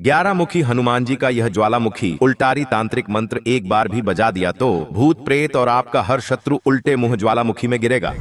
11 मुखी हनुमान जी का यह ज्वालामुखी उल्टारी तांत्रिक मंत्र एक बार भी बजा दिया तो भूत प्रेत और आपका हर शत्रु उल्टे मुंह ज्वालामुखी में गिरेगा।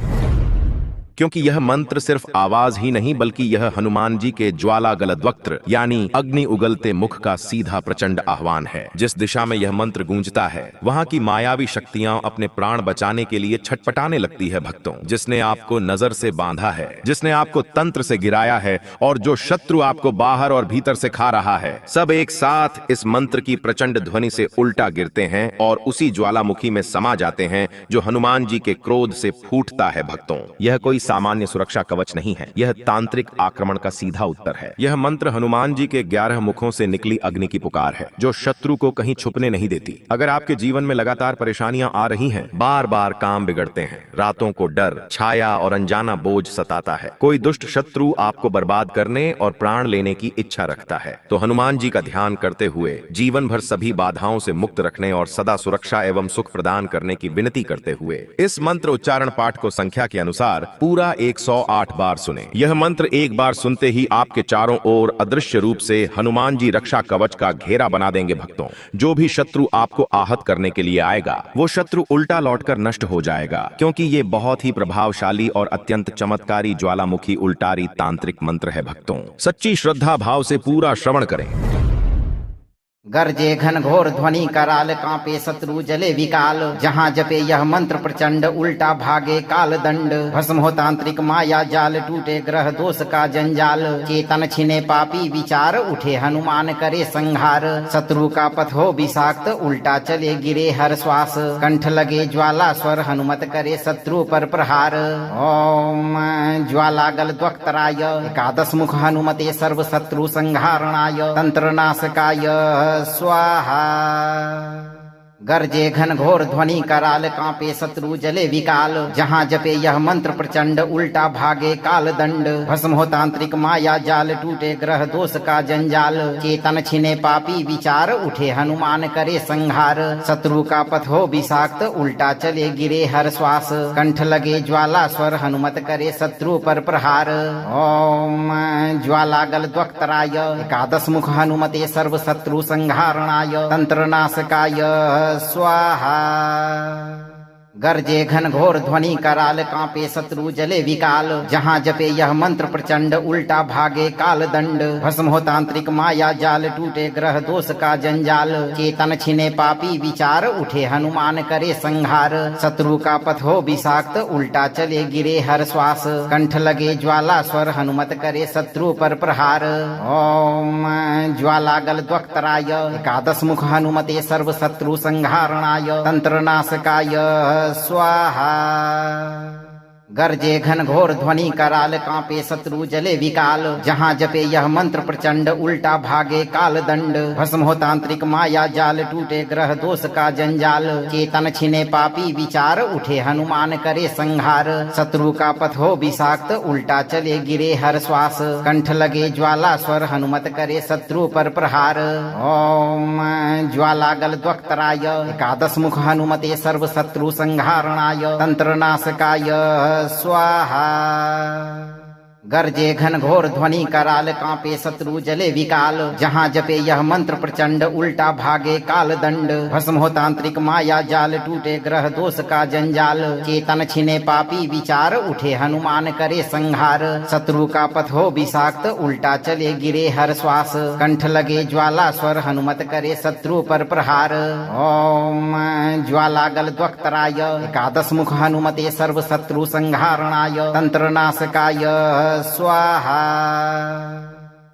क्योंकि यह मंत्र सिर्फ आवाज ही नहीं बल्कि यह हनुमान जी के ज्वाला गलद्वक्त्र यानी अग्नि उगलते मुख का सीधा प्रचंड आह्वान है। जिस दिशा में यह मंत्र गूंजता है वहां की मायावी शक्तियां अपने प्राण बचाने के लिए छटपटाने लगती है। भक्तों, जिसने आपको नजर से बांधा है, जिसने आपको तंत्र से गिराया है और जो शत्रु आपको बाहर और भीतर से खा रहा है, सब एक साथ इस मंत्र की प्रचंड ध्वनि से उल्टा गिरते हैं और उसी ज्वालामुखी में समा जाते हैं जो हनुमान जी के क्रोध से फूटता है। भक्तों, यह कोई सामान्य सुरक्षा कवच नहीं है, यह तांत्रिक आक्रमण का सीधा उत्तर है। यह मंत्र हनुमान जी के 11 मुखों से निकली अग्नि की पुकार है जो शत्रु को कहीं छुपने नहीं देती। अगर आपके जीवन में लगातार परेशानियां आ रही हैं, बार बार काम बिगड़ते हैं, रातों को डर, छाया और अनजाना बोझ सताता है, कोई दुष्ट शत्रु आपको बर्बाद करने और प्राण लेने की इच्छा रखता है, तो हनुमान जी का ध्यान करते हुए जीवन भर सभी बाधाओं से मुक्त रखने और सदा सुरक्षा एवं सुख प्रदान करने की विनती करते हुए इस मंत्र उच्चारण पाठ को संख्या के अनुसार पूरा 108 बार सुने। यह मंत्र एक बार सुनते ही आपके चारों ओर अदृश्य रूप से हनुमान जी रक्षा कवच का घेरा बना देंगे। भक्तों, जो भी शत्रु आपको आहत करने के लिए आएगा वो शत्रु उल्टा लौटकर नष्ट हो जाएगा, क्योंकि ये बहुत ही प्रभावशाली और अत्यंत चमत्कारी ज्वालामुखी उल्टारी तांत्रिक मंत्र है। भक्तों, सच्ची श्रद्धा भाव से पूरा श्रवण करें। गर्जे घन घोर ध्वनि कराल, कांपे शत्रु जले विकाल। जहाँ जपे यह मंत्र प्रचंड, उल्टा भागे काल दंड। भस्म हो तांत्रिक माया जाल, टूटे ग्रह दोष का जंजाल। चेतन छिने पापी विचार, उठे हनुमान करे संहार। शत्रु का पथ हो विषाक्त, उल्टा चले गिरे हर श्वास। कंठ लगे ज्वाला स्वर, हनुमत करे शत्रु पर प्रहार। ओम ज्वाला गलद्वक्त्राय, एकादश मुख हनुमते सर्व शत्रु संहारणाय। तंत्र नाशकाय स्वाहा। गर्जे घन घोर ध्वनि कराल, कांपे शत्रु जले विकाल। जहाँ जपे यह मंत्र प्रचंड, उल्टा भागे काल दंड। भस्म हो तांत्रिक माया जाल, टूटे ग्रह दोष का जंजाल। चेतन छिने पापी विचार, उठे हनुमान करे संहार। शत्रु का पथ हो विषाक्त, उल्टा चले गिरे हर श्वास। कंठ लगे ज्वाला स्वर, हनुमत करे शत्रु पर प्रहार। ओम ज्वाला गलद्वक्त्राय, एकादश मुख हनुमते सर्व शत्रु संहारणाय। तंत्र नाशकाय स्वाहा। गर्जे घन घोर ध्वनि कराल, कांपे शत्रु जले विकाल। जहाँ जपे यह मंत्र प्रचंड, उल्टा भागे काल दंड। भस्म हो तांत्रिक माया जाल, टूटे ग्रह दोष का जंजाल। चेतन छिने पापी विचार, उठे हनुमान करे संहार। शत्रु का पथ हो विषाक्त, उल्टा चले गिरे हर श्वास। कंठ लगे ज्वाला स्वर, हनुमत करे शत्रु पर प्रहार। ओम ज्वाला गलद्वक्त्राय, एकादश मुख हनुमते सर्व शत्रु संहारणाय। तंत्र नाशकाय स्वाहा। गर्जे घन घोर ध्वनि कराल, कांपे शत्रु जले विकाल। जहाँ जपे यह मंत्र प्रचंड, उल्टा भागे काल दंड। भस्म हो तांत्रिक माया जाल, टूटे ग्रह दोष का जंजाल। चेतन छिने पापी विचार, उठे हनुमान करे संहार। शत्रु का पथ हो विषाक्त, उल्टा चले गिरे हर श्वास। कंठ लगे ज्वाला स्वर, हनुमत करे शत्रु पर प्रहार। ओम ज्वाला गलद्वक्त्राय, एकादश मुख हनुमते सर्व शत्रु संहारणाय। तंत्र नाशकाय स्वाहा। गर्जे घन घोर ध्वनि कराल, कांपे शत्रु जले विकाल। जहाँ जपे यह मंत्र प्रचंड, उल्टा भागे काल दंड। भस्म हो तांत्रिक माया जाल, टूटे ग्रह दोष का जंजाल। चेतन छिने पापी विचार, उठे हनुमान करे संहार। शत्रु का पथ हो विषाक्त, उल्टा चले गिरे हर श्वास। कंठ लगे ज्वाला स्वर, हनुमत करे शत्रु पर प्रहार। ओम ज्वाला गलद्वक्त्राय, एकादश मुख हनुमते सर्व शत्रु संहारणाय। तंत्र नाशकाय स्वाहा।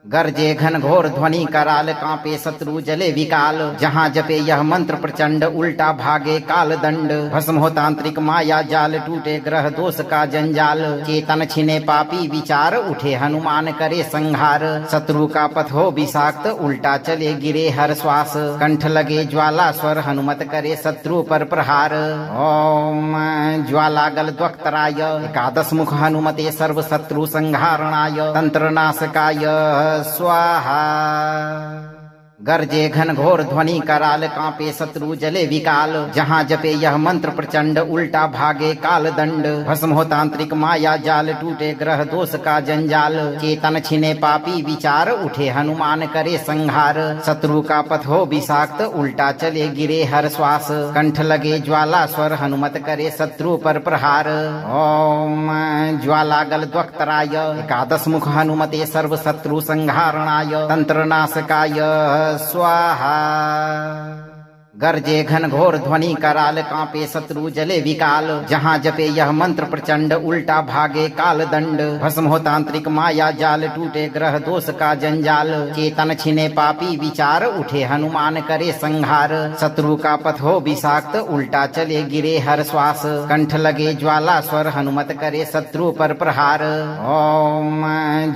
गर्जे घन घोर ध्वनि कराल, कांपे शत्रु जले विकाल। जहाँ जपे यह मंत्र प्रचंड, उल्टा भागे काल दंड। भस्म हो तांत्रिक माया जाल, टूटे ग्रह दोष का जंजाल। चेतन छिने पापी विचार, उठे हनुमान करे संहार। शत्रु का पथ हो विषाक्त, उल्टा चले गिरे हर श्वास। कंठ लगे ज्वाला स्वर, हनुमत करे शत्रु पर प्रहार। ओम ज्वाला गलद्वक्त्राय, एकादश मुख हनुमते सर्व शत्रु संहारणाय। तंत्र नाशकाय स्वाहा। गर्जे घन घोर ध्वनि कराल कांपे शत्रु जले विकाल। जहाँ जपे यह मंत्र प्रचंड उल्टा भागे काल दंड। भस्म हो तांत्रिक माया जाल टूटे ग्रह दोष का जंजाल। चेतन छिने पापी विचार उठे हनुमान करे संहार। शत्रु का पथ हो विषाक्त उल्टा चले गिरे हर श्वास। कंठ लगे ज्वाला स्वर हनुमत करे शत्रु पर प्रहार। ओम ज्वाला गल द्वक्तराय एकादश मुख हनुमते सर्व शत्रु संहारणाय तंत्र नाशकाय स्वाहा। गर्जे घन घोर ध्वनि कराल कांपे शत्रु जले विकाल। जहाँ जपे यह मंत्र प्रचंड उल्टा भागे काल दंड। भस्म हो तांत्रिक माया जाल टूटे ग्रह दोष का जंजाल। चेतन छिने पापी विचार उठे हनुमान करे संहार। शत्रु का पथ हो विषाक्त उल्टा चले गिरे हर श्वास। कंठ लगे ज्वाला स्वर हनुमत करे शत्रु पर प्रहार। ओम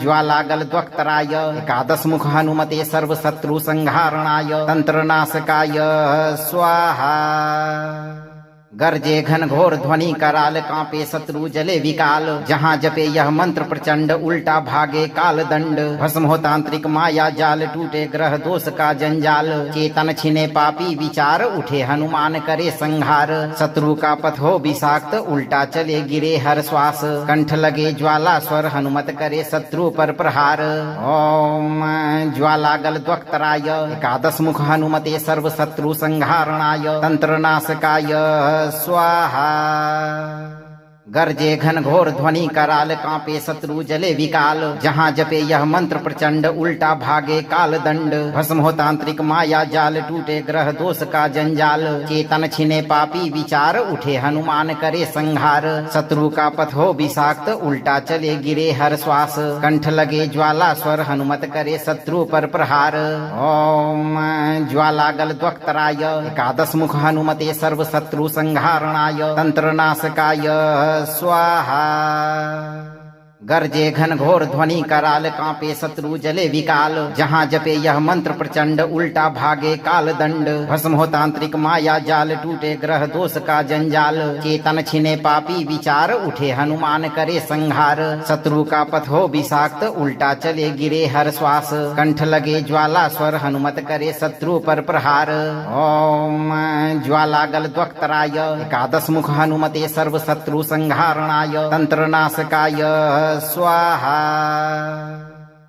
ज्वाला गल द्वक्तराय एकादश मुख हनुमते सर्व शत्रु संहारणाय तंत्र नाशकाय स्वाहा। गर्जे घन घोर ध्वनि कराल कांपे शत्रु जले विकाल। जहाँ जपे यह मंत्र प्रचंड उल्टा भागे काल दंड। भस्म हो तांत्रिक माया जाल टूटे ग्रह दोष का जंजाल। चेतन छिने पापी विचार उठे हनुमान करे संहार। शत्रु का पथ हो विषाक्त उल्टा चले गिरे हर श्वास। कंठ लगे ज्वाला स्वर हनुमत करे शत्रु पर प्रहार। ओम ज्वाला गल द्वक्तराय एकादश मुख हनुमते सर्व शत्रु संहारणाय तंत्र नाशकाय स्वाहा। गर्जे घन घोर ध्वनि कराल कांपे शत्रु जले विकाल। जहाँ जपे यह मंत्र प्रचंड उल्टा भागे काल दंड। भस्म हो तांत्रिक माया जाल टूटे ग्रह दोष का जंजाल। चेतन छिने पापी विचार उठे हनुमान करे संहार। शत्रु का पथ हो विषाक्त उल्टा चले गिरे हर श्वास। कंठ लगे ज्वाला स्वर हनुमत करे शत्रु पर प्रहार। ओम ज्वाला गल द्वक्तराय एकादश मुख हनुमते सर्व शत्रु संहारणाय तंत्र नाशकाय स्वाहा। गर्जे घन घोर ध्वनि कराल कांपे शत्रु जले विकाल। जहाँ जपे यह मंत्र प्रचंड उल्टा भागे काल दंड। भस्म हो तांत्रिक माया जाल टूटे ग्रह दोष का जंजाल। चेतन छिने पापी विचार उठे हनुमान करे संहार। शत्रु का पथ हो विषाक्त उल्टा चले गिरे हर श्वास। कंठ लगे ज्वाला स्वर हनुमत करे शत्रु पर प्रहार। ओम ज्वाला गल द्वक्तराय एकादश मुख हनुमते सर्व शत्रु संहारणाय तंत्र नाशकाय स्वाहा।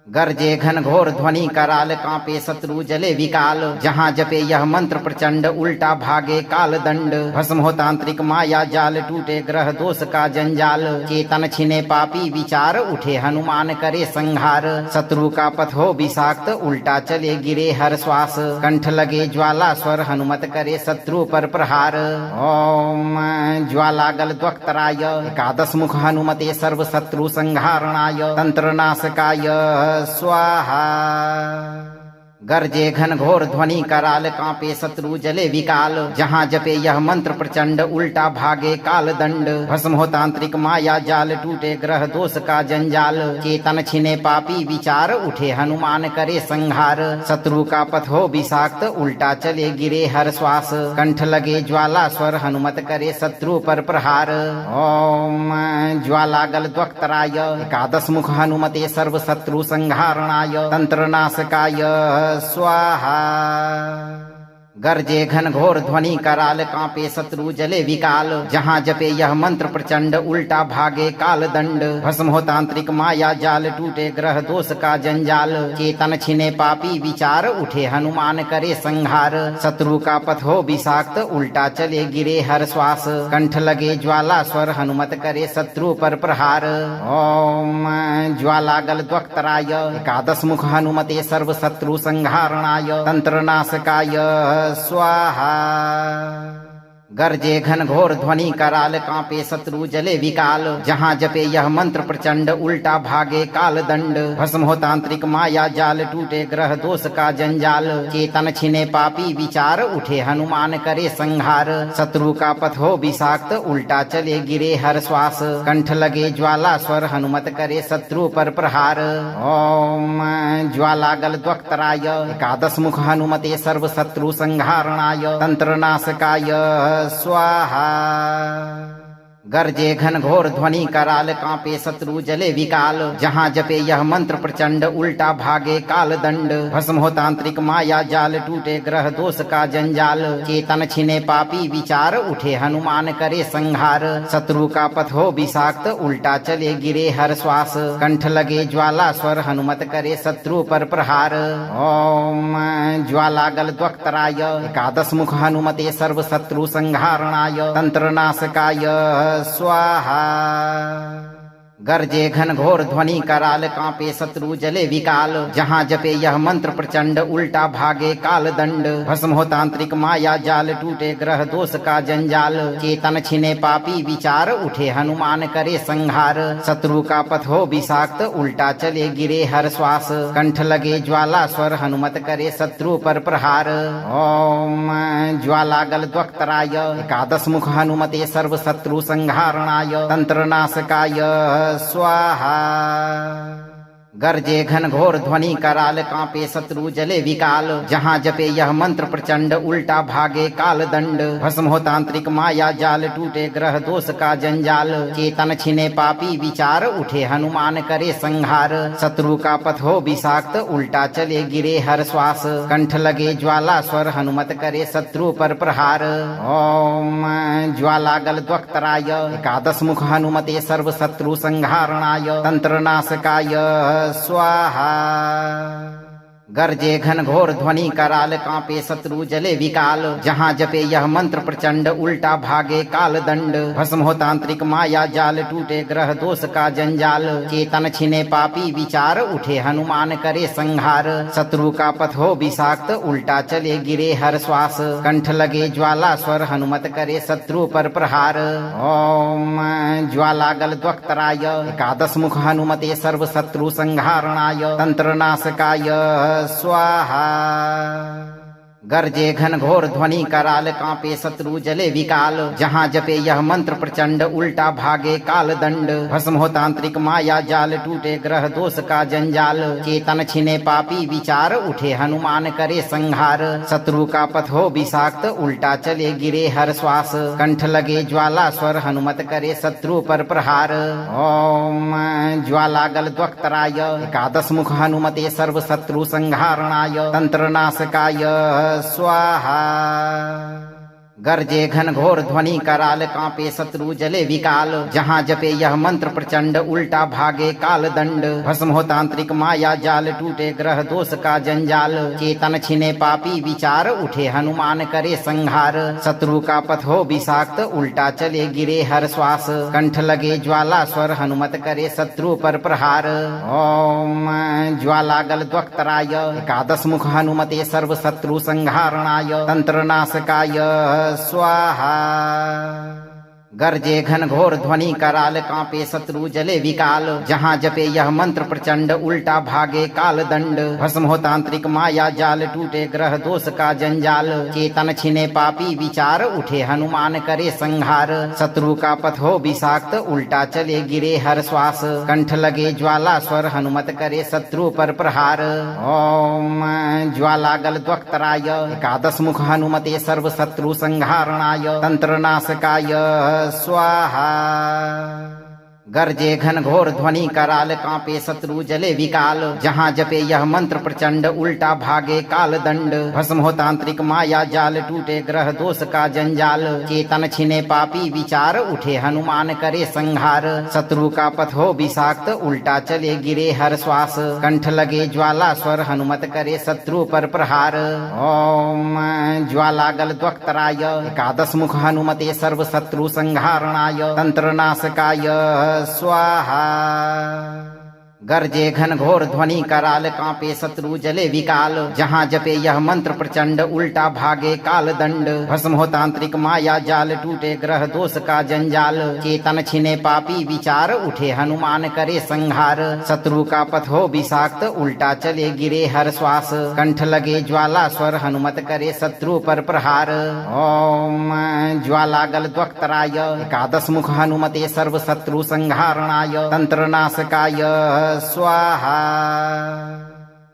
गर्जे घन घोर ध्वनि कराल कांपे शत्रु जले विकाल। जहाँ जपे यह मंत्र प्रचंड उल्टा भागे काल दंड। भस्म हो तांत्रिक माया जाल टूटे ग्रह दोष का जंजाल। चेतन छिने पापी विचार उठे हनुमान करे संहार। शत्रु का पथ हो विषाक्त उल्टा चले गिरे हर श्वास। कंठ लगे ज्वाला स्वर हनुमत करे शत्रु पर प्रहार। ओम ज्वाला गल द्वक्तराय एकादश मुख हनुमते सर्व शत्रु संहारणाय तंत्र नाशकाय स्वाहा। गर्जे घन घोर ध्वनि कराल कांपे शत्रु जले विकाल। जहाँ जपे यह मंत्र प्रचंड उल्टा भागे काल दंड। भस्म हो तांत्रिक माया जाल टूटे ग्रह दोष का जंजाल। चेतन छिने पापी विचार उठे हनुमान करे संहार। शत्रु का पथ हो विषाक्त उल्टा चले गिरे हर श्वास। कंठ लगे ज्वाला स्वर हनुमत करे शत्रु पर प्रहार। ओम ज्वाला गल द्वक्तराय एकादश मुख हनुमते सर्व शत्रु संहारणाय तंत्र नाशकाय स्वाहा। गर्जे घन घोर ध्वनि कराल कांपे शत्रु जले विकाल। जहाँ जपे यह मंत्र प्रचंड उल्टा भागे काल दंड। भस्म हो तांत्रिक माया जाल टूटे ग्रह दोष का जंजाल। चेतन छिने पापी विचार उठे हनुमान करे संहार। शत्रु का पथ हो विषाक्त उल्टा चले गिरे हर श्वास। कंठ लगे ज्वाला स्वर हनुमत करे शत्रु पर प्रहार। ओम ज्वाला गल द्वक्तराय एकादश मुख हनुमते सर्व शत्रु संहारणाय तंत्र नाशकाय स्वाहा। गर्जे घन घोर ध्वनि कराल कांपे शत्रु जले विकाल। जहाँ जपे यह मंत्र प्रचंड उल्टा भागे काल दंड। भस्म हो तांत्रिक माया जाल टूटे ग्रह दोष का जंजाल। चेतन छिने पापी विचार उठे हनुमान करे संहार। शत्रु का पथ हो विषाक्त उल्टा चले गिरे हर श्वास। कंठ लगे ज्वाला स्वर हनुमत करे शत्रु पर प्रहार। ओम ज्वाला गल द्वक्तराय एकादश मुख हनुमते सर्व शत्रु संहारणाय तंत्र नाशकाय स्वाहा। गर्जे घन घोर ध्वनि कराल कांपे शत्रु जले विकाल। जहाँ जपे यह मंत्र प्रचंड उल्टा भागे काल दंड। भस्म हो तांत्रिक माया जाल टूटे ग्रह दोष का जंजाल। चेतन छिने पापी विचार उठे हनुमान करे संहार। शत्रु का पथ हो विषाक्त उल्टा चले गिरे हर श्वास। कंठ लगे ज्वाला स्वर हनुमत करे शत्रु पर प्रहार। ओम ज्वाला गल द्वक्तराय एकादश मुख हनुमते सर्व शत्रु संहारणाय तंत्र नाशकाय स्वाहा। गर्जे घन घोर ध्वनि कराल कांपे शत्रु जले विकाल। जहाँ जपे यह मंत्र प्रचंड उल्टा भागे काल दंड। भस्म हो तांत्रिक माया जाल टूटे ग्रह दोष का जंजाल। चेतन छिने पापी विचार उठे हनुमान करे संहार। शत्रु का पथ हो विषाक्त उल्टा चले गिरे हर श्वास। कंठ लगे ज्वाला स्वर हनुमत करे शत्रु पर प्रहार। ओम ज्वाला गल द्वक्तराय एकादश मुख हनुमते सर्व शत्रु संहारणाय तंत्र नाशकाय स्वाहा। गर्जे घन घोर ध्वनि कराल कांपे शत्रु जले विकाल। जहाँ जपे यह मंत्र प्रचंड उल्टा भागे काल दंड। भस्म हो तांत्रिक माया जाल टूटे ग्रह दोष का जंजाल। चेतन छिने पापी विचार उठे हनुमान करे संहार। शत्रु का पथ हो विषाक्त उल्टा चले गिरे हर श्वास। कंठ लगे ज्वाला स्वर हनुमत करे शत्रु पर प्रहार। ओम ज्वाला गल द्वक्तराय एकादश मुख हनुमते सर्व शत्रु संहारणाय तंत्र नाशकाय स्वाहा। गर्जे घन घोर ध्वनि कराल कांपे शत्रु जले विकाल। जहाँ जपे यह मंत्र प्रचंड उल्टा भागे काल दंड। भस्म हो तांत्रिक माया जाल टूटे ग्रह दोष का जंजाल। चेतन छिने पापी विचार उठे हनुमान करे संहार। शत्रु का पथ हो विषाक्त उल्टा चले गिरे हर श्वास। कंठ लगे ज्वाला स्वर हनुमत करे शत्रु पर प्रहार। ओम ज्वाला गल द्वक्तराय एकादश मुख हनुमते सर्व शत्रु संहारणाय तंत्र नाशकाय स्वाहा। गर्जे घन घोर ध्वनि कराल कांपे शत्रु जले विकाल। जहाँ जपे यह मंत्र प्रचंड उल्टा भागे काल दंड। भस्म हो तांत्रिक माया जाल टूटे ग्रह दोष का जंजाल। चेतन छिने पापी विचार उठे हनुमान करे संहार। शत्रु का पथ हो विषाक्त उल्टा चले गिरे हर श्वास। कंठ लगे ज्वाला स्वर हनुमत करे शत्रु पर प्रहार। ओम ज्वाला गल द्वक्तराय एकादश मुख हनुमते सर्व शत्रु संहारणाय तंत्र नाशकाय स्वाहा। गर्जे घन घोर ध्वनि कराल कांपे शत्रु जले विकाल। जहाँ जपे यह मंत्र प्रचंड उल्टा भागे काल दंड। भस्म हो तांत्रिक माया जाल टूटे ग्रह दोष का जंजाल। चेतन छिने पापी विचार उठे हनुमान करे संहार। शत्रु का पथ हो विषाक्त उल्टा चले गिरे हर श्वास। कंठ लगे ज्वाला स्वर हनुमत करे शत्रु पर प्रहार। ओम ज्वाला गल द्वक्तराय एकादश मुख हनुमते सर्व शत्रु संहारणाय तंत्र नाशकाय स्वाहा। गर्जे घन घोर ध्वनि कराल कांपे शत्रु जले विकाल। जहाँ जपे यह मंत्र प्रचंड उल्टा भागे काल दंड। भस्म हो तांत्रिक माया जाल टूटे ग्रह दोष का जंजाल। चेतन छिने पापी विचार उठे हनुमान करे संहार। शत्रु का पथ हो विषाक्त उल्टा चले गिरे हर श्वास। कंठ लगे ज्वाला स्वर हनुमत करे शत्रु पर प्रहार। ओम ज्वाला गल द्वक्तराय एकादश मुख हनुमते सर्व शत्रु संहारणाय तंत्र नाशकाय स्वाहा। गर्जे घन घोर ध्वनि कराल कांपे शत्रु जले विकाल। जहाँ जपे यह मंत्र प्रचंड उल्टा भागे काल दंड। भस्म हो तांत्रिक माया जाल टूटे ग्रह दोष का जंजाल। चेतन छिने पापी विचार उठे हनुमान करे संहार। शत्रु का पथ हो विषाक्त उल्टा चले गिरे हर श्वास। कंठ लगे ज्वाला स्वर हनुमत करे शत्रु पर प्रहार। ओम ज्वाला गल द्वक्तराय एकादश मुख हनुमते सर्व शत्रु संहारणाय तंत्र नाशकाय स्वाहा। गर्जे घन घोर ध्वनि कराल कांपे शत्रु जले विकाल। जहाँ जपे यह मंत्र प्रचंड उल्टा भागे काल दंड। भस्म हो तांत्रिक माया जाल टूटे ग्रह दोष का जंजाल। चेतन छिने पापी विचार उठे हनुमान करे संहार। शत्रु का पथ हो विषाक्त उल्टा चले गिरे हर श्वास। कंठ लगे ज्वाला स्वर हनुमत करे शत्रु पर प्रहार। ओम ज्वाला गल द्वक्तराय एकादश मुख हनुमते सर्व शत्रु संहारणाय तंत्र नाशकाय स्वाहा।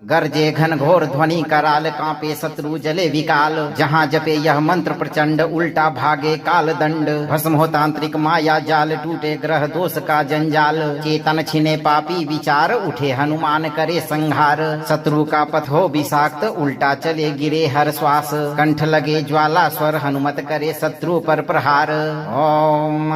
गर्जे घन घोर ध्वनि कराल, कांपे शत्रु जले विकाल। जहाँ जपे यह मंत्र प्रचंड, उल्टा भागे काल दंड। भस्म हो तांत्रिक माया जाल, टूटे ग्रह दोष का जंजाल। चेतन छिने पापी विचार, उठे हनुमान करे संहार। शत्रु का पथ हो विषाक्त, उल्टा चले गिरे हर श्वास। कंठ लगे ज्वाला स्वर, हनुमत करे शत्रु पर प्रहार। ओम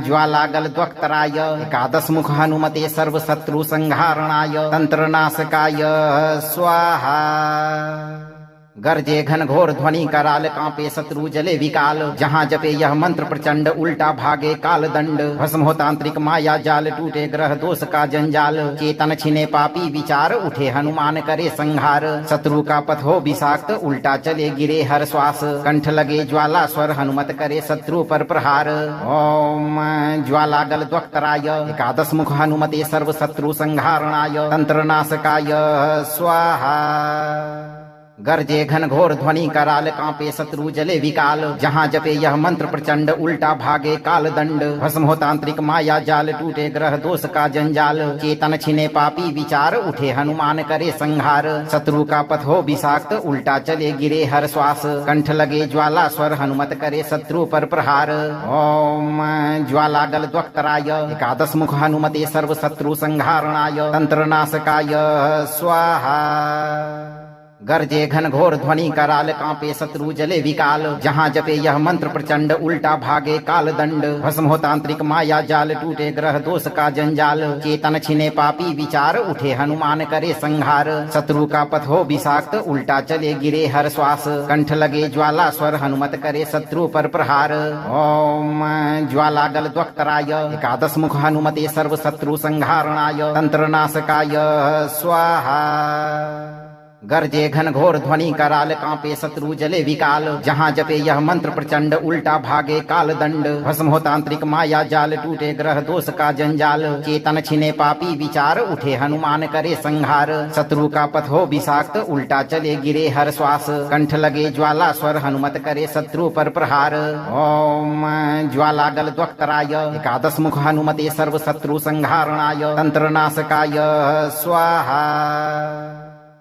ज्वालागल द्वक्तराय, एकादश मुख हनुमते सर्व शत्रु संहारणाय। तंत्र नाशकाय स्वाहा। गर्जे घन घोर ध्वनि कराल, कांपे शत्रु जले विकाल। जहाँ जपे यह मंत्र प्रचंड, उल्टा भागे काल दंड। भस्म हो तांत्रिक माया जाल, टूटे ग्रह दोष का जंजाल। चेतन छिने पापी विचार, उठे हनुमान करे संहार। शत्रु का पथ हो विषाक्त, उल्टा चले गिरे हर श्वास। कंठ लगे ज्वाला स्वर, हनुमत करे शत्रु पर प्रहार। ओम ज्वालागल द्वक्तराय, एकादश मुख हनुमते सर्व शत्रु संहारणाय। तंत्र नाशकाय स्वाहा। गर्जे घन घोर ध्वनि कराल, कांपे शत्रु जले विकाल। जहाँ जपे यह मंत्र प्रचंड, उल्टा भागे काल दंड। भस्म हो तांत्रिक माया जाल, टूटे ग्रह दोष का जंजाल। चेतन छिने पापी विचार, उठे हनुमान करे संहार। शत्रु का पथ हो विषाक्त, उल्टा चले गिरे हर श्वास। कंठ लगे ज्वाला स्वर, हनुमत करे शत्रु पर प्रहार। ओम ज्वालागल द्वक्तराय, एकादश मुख हनुमते सर्व शत्रु संहारणाय। तंत्र नाशकाय स्वाहा। गर्जे घन घोर ध्वनि कराल, कांपे शत्रु जले विकाल। जहाँ जपे यह मंत्र प्रचंड, उल्टा भागे काल दंड। भस्म हो तांत्रिक माया जाल, टूटे ग्रह दोष का जंजाल। चेतन छिने पापी विचार, उठे हनुमान करे संहार। शत्रु का पथ हो विषाक्त, उल्टा चले गिरे हर श्वास। कंठ लगे ज्वाला स्वर, हनुमत करे शत्रु पर प्रहार। ओम ज्वालागल द्वक्तराय, एकादश मुख हनुमते सर्व शत्रु संहारणाय। तंत्र नाशकाय स्वाहा। गर्जे घन घोर ध्वनि कराल, कांपे शत्रु जले विकाल। जहाँ जपे यह मंत्र प्रचंड, उल्टा भागे काल दंड। भस्म हो तांत्रिक माया जाल, टूटे ग्रह दोष का जंजाल। चेतन छिने पापी विचार, उठे हनुमान करे संहार। शत्रु का पथ हो विषाक्त, उल्टा चले गिरे हर श्वास। कंठ लगे ज्वाला स्वर, हनुमत करे शत्रु पर प्रहार। ओम ज्वालागल द्वक्तराय, एकादश मुख हनुमते सर्व शत्रु संहारणाय। तंत्र नाशकाय स्वाहा।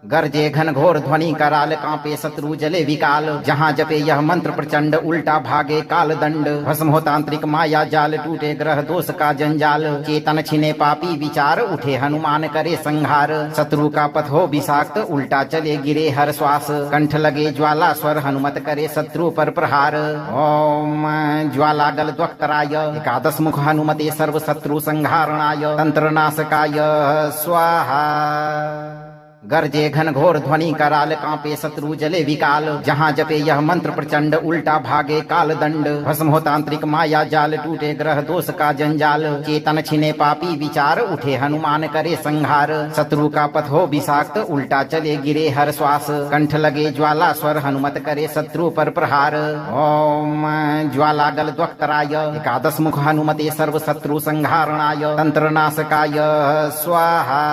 गर्जे घन घोर ध्वनि कराल, कांपे शत्रु जले विकाल। जहाँ जपे यह मंत्र प्रचंड, उल्टा भागे काल दंड। भस्म हो तांत्रिक माया जाल, टूटे ग्रह दोष का जंजाल। चेतन छिने पापी विचार, उठे हनुमान करे संहार। शत्रु का पथ हो विषाक्त, उल्टा चले गिरे हर श्वास। कंठ लगे ज्वाला स्वर, हनुमत करे शत्रु पर प्रहार। ओम ज्वालागल द्वक्तराय, एकादश मुख हनुमते सर्व शत्रु संहारणाय। तंत्र नाशकाय स्वाहा। गर्जे घन घोर ध्वनि कराल, कांपे शत्रु जले विकाल। जहाँ जपे यह मंत्र प्रचंड, उल्टा भागे काल दंड। भस्म हो तांत्रिक माया जाल, टूटे ग्रह दोष का जंजाल। चेतन छिने पापी विचार, उठे हनुमान करे संहार। शत्रु का पथ हो विषाक्त, उल्टा चले गिरे हर श्वास। कंठ लगे ज्वाला स्वर, हनुमत करे शत्रु पर प्रहार। ओम ज्वालागल द्वक्तराय, एकादश मुख हनुमते सर्व शत्रु संहारणाय। तंत्र नाशकाय स्वाहा।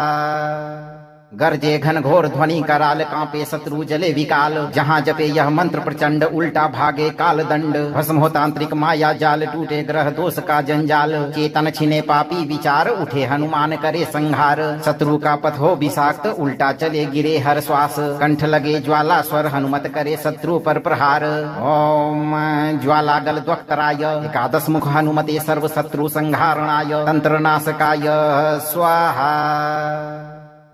गर्जे घन घोर ध्वनि कराल, कांपे शत्रु जले विकाल। जहाँ जपे यह मंत्र प्रचंड, उल्टा भागे काल दंड। भस्म हो तांत्रिक माया जाल, टूटे ग्रह दोष का जंजाल। चेतन छिने पापी विचार, उठे हनुमान करे संहार। शत्रु का पथ हो विषाक्त, उल्टा चले गिरे हर श्वास। कंठ लगे ज्वाला स्वर, हनुमत करे शत्रु पर प्रहार। ओम ज्वालागल द्वक्तराय, एकादश मुख हनुमते सर्व शत्रु संहारणाय। तंत्र नाशकाय स्वाहा।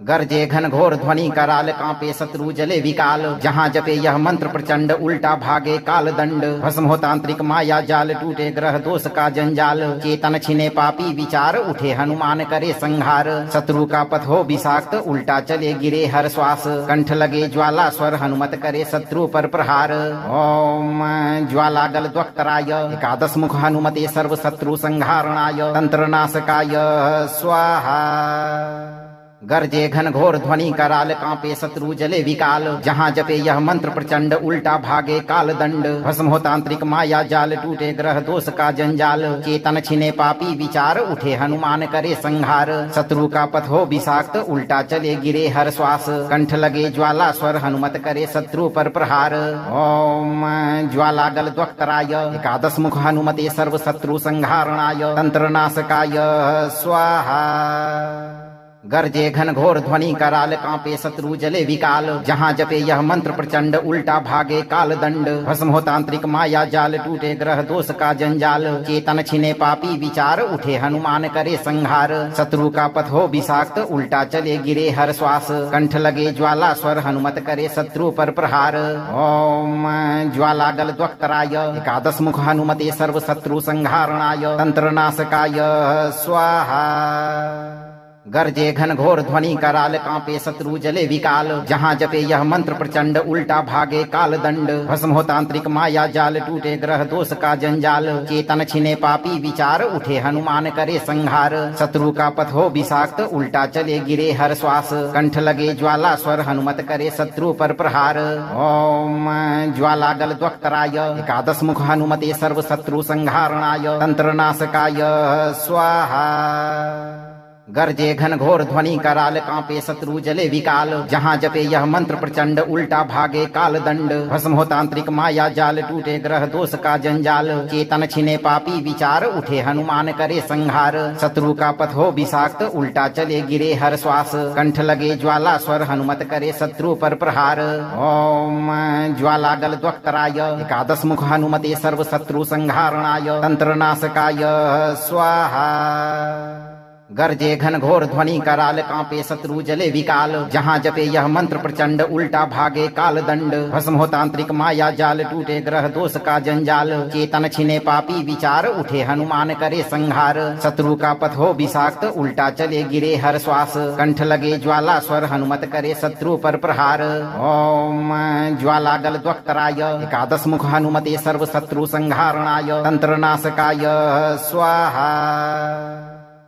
गर्जे घन घोर ध्वनि कराल, कांपे शत्रु जले विकाल। जहाँ जपे यह मंत्र प्रचंड, उल्टा भागे काल दंड। भस्म हो तांत्रिक माया जाल, टूटे ग्रह दोष का जंजाल। चेतन छिने पापी विचार, उठे हनुमान करे संहार। शत्रु का पथ हो विषाक्त, उल्टा चले गिरे हर श्वास। कंठ लगे ज्वाला स्वर, हनुमत करे शत्रु पर प्रहार। ओम ज्वालागल द्वक्तराय, एकादश मुख हनुमते सर्व शत्रु संहारणाय। तंत्र नाशकाय स्वाहा। गर्जे घन घोर ध्वनि कराल, कांपे शत्रु जले विकाल। जहाँ जपे यह मंत्र प्रचंड, उल्टा भागे काल दंड। भस्म हो तांत्रिक माया जाल, टूटे ग्रह दोष का जंजाल। चेतन छिने पापी विचार, उठे हनुमान करे संहार। शत्रु का पथ हो विषाक्त, उल्टा चले गिरे हर श्वास। कंठ लगे ज्वाला स्वर, हनुमत करे शत्रु पर प्रहार। ओम ज्वालागल द्वक्तराय, एकादश मुख हनुमते सर्व शत्रु संहारणाय। तंत्र नाशकाय स्वाहा। गर्जे घन घोर ध्वनि कराल कांपे शत्रु जले विकाल। जहाँ जपे यह मंत्र प्रचंड उल्टा भागे काल दंड। भस्म हो तांत्रिक माया जाल टूटे ग्रह दोष का जंजाल। चेतन छिने पापी विचार उठे हनुमान करे संहार। शत्रु का पथ हो विषाक्त उल्टा चले गिरे हर श्वास। कंठ लगे ज्वाला स्वर हनुमत करे शत्रु पर प्रहार। ओम ज्वाला गल द्वक्तराय एकादश मुख हनुमते सर्व शत्रु संहारणाय तंत्र नाशकाय स्वाहा। गर्जे घन घोर ध्वनि कराल कांपे शत्रु जले विकाल। जहाँ जपे यह मंत्र प्रचंड उल्टा भागे काल दंड। भस्म हो तांत्रिक माया जाल टूटे ग्रह दोष का जंजाल। चेतन छिने पापी विचार उठे हनुमान करे संहार। शत्रु का पथ हो विषाक्त उल्टा चले गिरे हर श्वास। कंठ लगे ज्वाला स्वर हनुमत करे शत्रु पर प्रहार। ओम ज्वाला गल द्वक्तराय एकादश मुख हनुमते सर्व शत्रु संहारणाय तंत्र नाशकाय स्वाहा। गर्जे घन घोर ध्वनि कराल कांपे शत्रु जले विकाल। जहाँ जपे यह मंत्र प्रचंड उल्टा भागे काल दंड। भस्म हो तांत्रिक माया जाल टूटे ग्रह दोष का जंजाल। चेतन छिने पापी विचार उठे हनुमान करे संहार। शत्रु का पथ हो विषाक्त उल्टा चले गिरे हर श्वास। कंठ लगे ज्वाला स्वर हनुमत करे शत्रु पर प्रहार। ओम ज्वाला गल द्वक्तराय एकादश मुख हनुमते सर्व शत्रु संहारणाय तंत्र नाशकाय स्वाहा। गर्जे घन घोर ध्वनि कराल कांपे शत्रु जले विकाल। जहाँ जपे यह मंत्र प्रचंड उल्टा भागे काल दंड। भस्म हो तांत्रिक माया जाल टूटे ग्रह दोष का जंजाल। चेतन छिने पापी विचार उठे हनुमान करे संहार। शत्रु का पथ हो विषाक्त उल्टा चले गिरे हर श्वास। कंठ लगे ज्वाला स्वर हनुमत करे शत्रु पर प्रहार। ओम ज्वाला गल द्वक्तराय एकादश मुख हनुमते सर्व शत्रु संहारणाय तंत्र नाशकाय स्वाहा।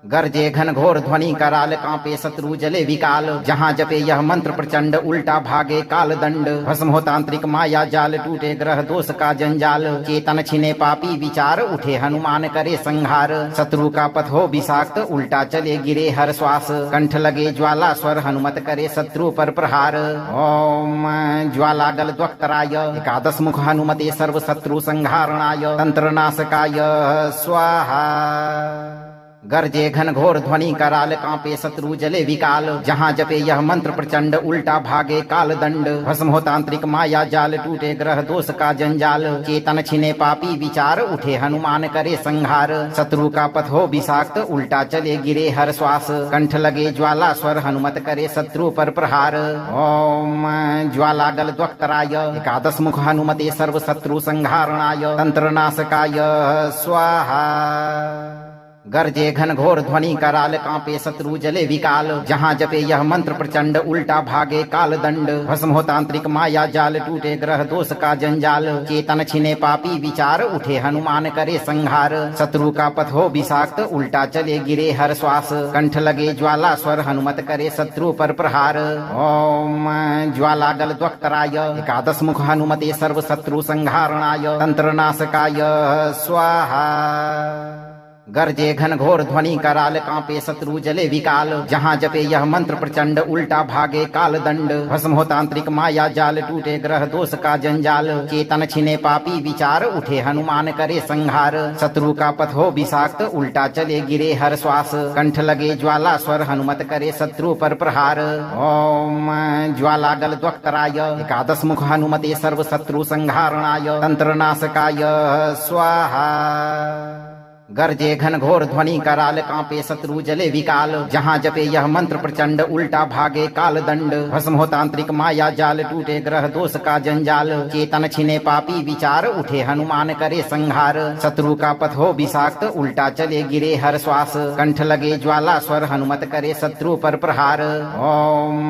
गर्जे घन घोर ध्वनि कराल कांपे शत्रु जले विकाल। जहाँ जपे यह मंत्र प्रचंड उल्टा भागे काल दंड। भस्म हो तांत्रिक माया जाल टूटे ग्रह दोष का जंजाल। चेतन छिने पापी विचार उठे हनुमान करे संहार। शत्रु का पथ हो विषाक्त उल्टा चले गिरे हर श्वास। कंठ लगे ज्वाला स्वर हनुमत करे शत्रु पर प्रहार। ओम ज्वाला गल द्वक्तराय एकादश मुख हनुमते सर्व शत्रु संहारणाय तंत्र नाशकाय स्वाहा। गर्जे घन घोर ध्वनि कराल कांपे शत्रु जले विकाल। जहाँ जपे यह मंत्र प्रचंड उल्टा भागे काल दंड। भस्म हो तांत्रिक माया जाल टूटे ग्रह दोष का जंजाल। चेतन छिने पापी विचार उठे हनुमान करे संहार। शत्रु का पथ हो विषाक्त उल्टा चले गिरे हर श्वास। कंठ लगे ज्वाला स्वर हनुमत करे शत्रु पर प्रहार। ओम ज्वाला गल द्वक्तराय एकादश मुख हनुमते सर्व शत्रु संहारणाय तंत्र नाशकाय स्वाहा। गर्जे घन घोर ध्वनि कराल कांपे शत्रु जले विकाल। जहाँ जपे यह मंत्र प्रचंड उल्टा भागे काल दंड। भस्म हो तांत्रिक माया जाल टूटे ग्रह दोष का जंजाल। चेतन छिने पापी विचार उठे हनुमान करे संहार। शत्रु का पथ हो विषाक्त उल्टा चले गिरे हर श्वास। कंठ लगे ज्वाला स्वर हनुमत करे शत्रु पर प्रहार। ओम ज्वाला गल द्वक्तराय एकादश मुख हनुमते सर्व शत्रु संहारणाय तंत्र नाशकाय स्वाहा। गर्जे घन घोर ध्वनि कराल कांपे शत्रु जले विकाल। जहाँ जपे यह मंत्र प्रचंड उल्टा भागे काल दंड। भस्म हो तांत्रिक माया जाल टूटे ग्रह दोष का जंजाल। चेतन छिने पापी विचार उठे हनुमान करे संहार। शत्रु का पथ हो विषाक्त उल्टा चले गिरे हर श्वास। कंठ लगे ज्वाला स्वर हनुमत करे शत्रु पर प्रहार। ओम ज्वाला गल द्वक्तराय एकादश मुख हनुमते सर्व शत्रु संहारणाय तंत्र नाशकाय स्वाहा। गर्जे घन घोर ध्वनि कराल कांपे शत्रु जले विकाल। जहाँ जपे यह मंत्र प्रचंड उल्टा भागे काल दंड। भस्म हो तांत्रिक माया जाल टूटे ग्रह दोष का जंजाल। चेतन छिने पापी विचार उठे हनुमान करे संहार। शत्रु का पथ हो विषाक्त उल्टा चले गिरे हर श्वास। कंठ लगे ज्वाला स्वर हनुमत करे शत्रु पर प्रहार। ओम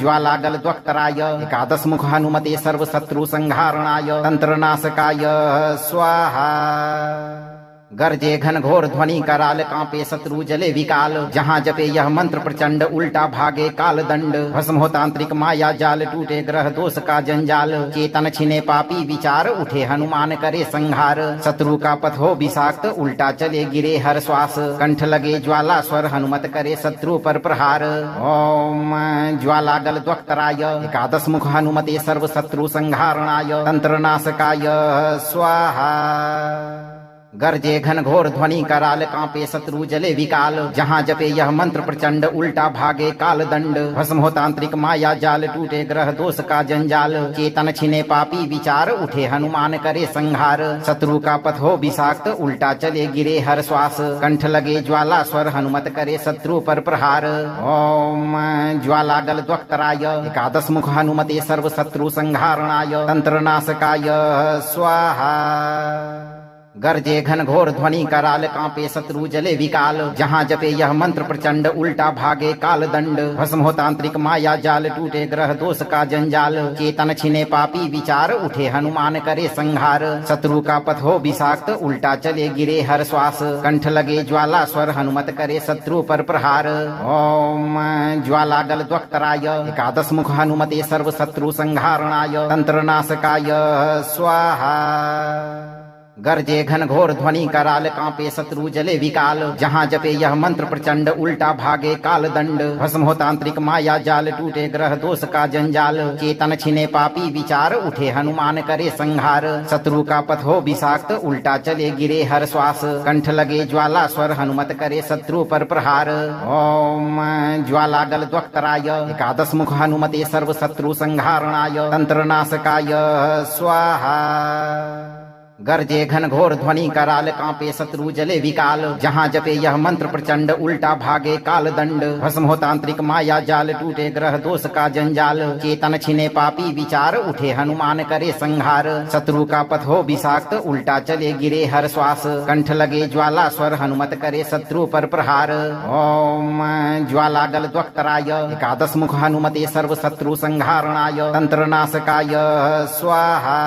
ज्वाला गल द्वक्तराय एकादश मुख हनुमते सर्व शत्रु संहारणाय तंत्र नाशकाय स्वाहा। गर्जे घन घोर ध्वनि कराल कांपे शत्रु जले विकाल। जहाँ जपे यह मंत्र प्रचंड उल्टा भागे काल दंड। भस्म हो तांत्रिक माया जाल टूटे ग्रह दोष का जंजाल। चेतन छिने पापी विचार उठे हनुमान करे संहार। शत्रु का पथ हो विषाक्त उल्टा चले गिरे हर श्वास। कंठ लगे ज्वाला स्वर हनुमत करे शत्रु पर प्रहार। ओम ज्वाला गल द्वक्तराय एकादश मुख हनुमते सर्व शत्रु संहारणाय तंत्र नाशकाय स्वाहा। गर्जे घन घोर ध्वनि कराल कांपे शत्रु जले विकाल जहाँ जपे यह मंत्र प्रचंड उल्टा भागे काल दंड भस्म हो तांत्रिक माया जाल टूटे ग्रह दोष का जंजाल चेतन छिने पापी विचार उठे हनुमान करे संहार शत्रु का पथ हो विषाक्त उल्टा चले गिरे हर श्वास कंठ लगे ज्वाला स्वर हनुमत करे शत्रु पर प्रहार ओम ज्वाला गल द्वक्तराय एकादश मुख हनुमते सर्व शत्रु संहारणाय तंत्र नाशकाय स्वाहा गर्जे घन घोर ध्वनि कराल कांपे शत्रु जले विकाल जहाँ जपे यह मंत्र प्रचंड उल्टा भागे काल दंड भस्म हो तांत्रिक माया जाल टूटे ग्रह दोष का जंजाल चेतन छिने पापी विचार उठे हनुमान करे संहार शत्रु का पथ हो विषाक्त उल्टा चले गिरे हर श्वास कंठ लगे ज्वाला स्वर हनुमत करे शत्रु पर प्रहार ओम ज्वाला गल द्वक्तराय एकादश मुख हनुमते सर्व शत्रु संहारणाय तंत्र नाशकाय स्वाहा गर्जे घन घोर ध्वनि कराल कांपे शत्रु जले विकाल जहाँ जपे यह मंत्र प्रचंड उल्टा भागे काल दंड भस्म हो तांत्रिक माया जाल टूटे ग्रह दोष का जंजाल चेतन छिने पापी विचार उठे हनुमान करे संहार शत्रु का पथ हो विषाक्त उल्टा चले गिरे हर श्वास कंठ लगे ज्वाला स्वर हनुमत करे शत्रु पर प्रहार ओम ज्वाला गल द्वक्तराय एकादश मुख हनुमते सर्व शत्रु संहारणाय तंत्र नाशकाय स्वाहा गर्जे घन घोर ध्वनि कराल कांपे शत्रु जले विकाल जहाँ जपे यह मंत्र प्रचंड उल्टा भागे काल दंड भस्म हो तांत्रिक माया जाल टूटे ग्रह दोष का जंजाल चेतन छिने पापी विचार उठे हनुमान करे संहार शत्रु का पथ हो विषाक्त उल्टा चले गिरे हर श्वास कंठ लगे ज्वाला स्वर हनुमत करे शत्रु पर प्रहार ओम ज्वाला गल द्वक्तराय एकादश मुख हनुमते सर्व शत्रु संहारणाय तंत्र नाशकाय स्वाहा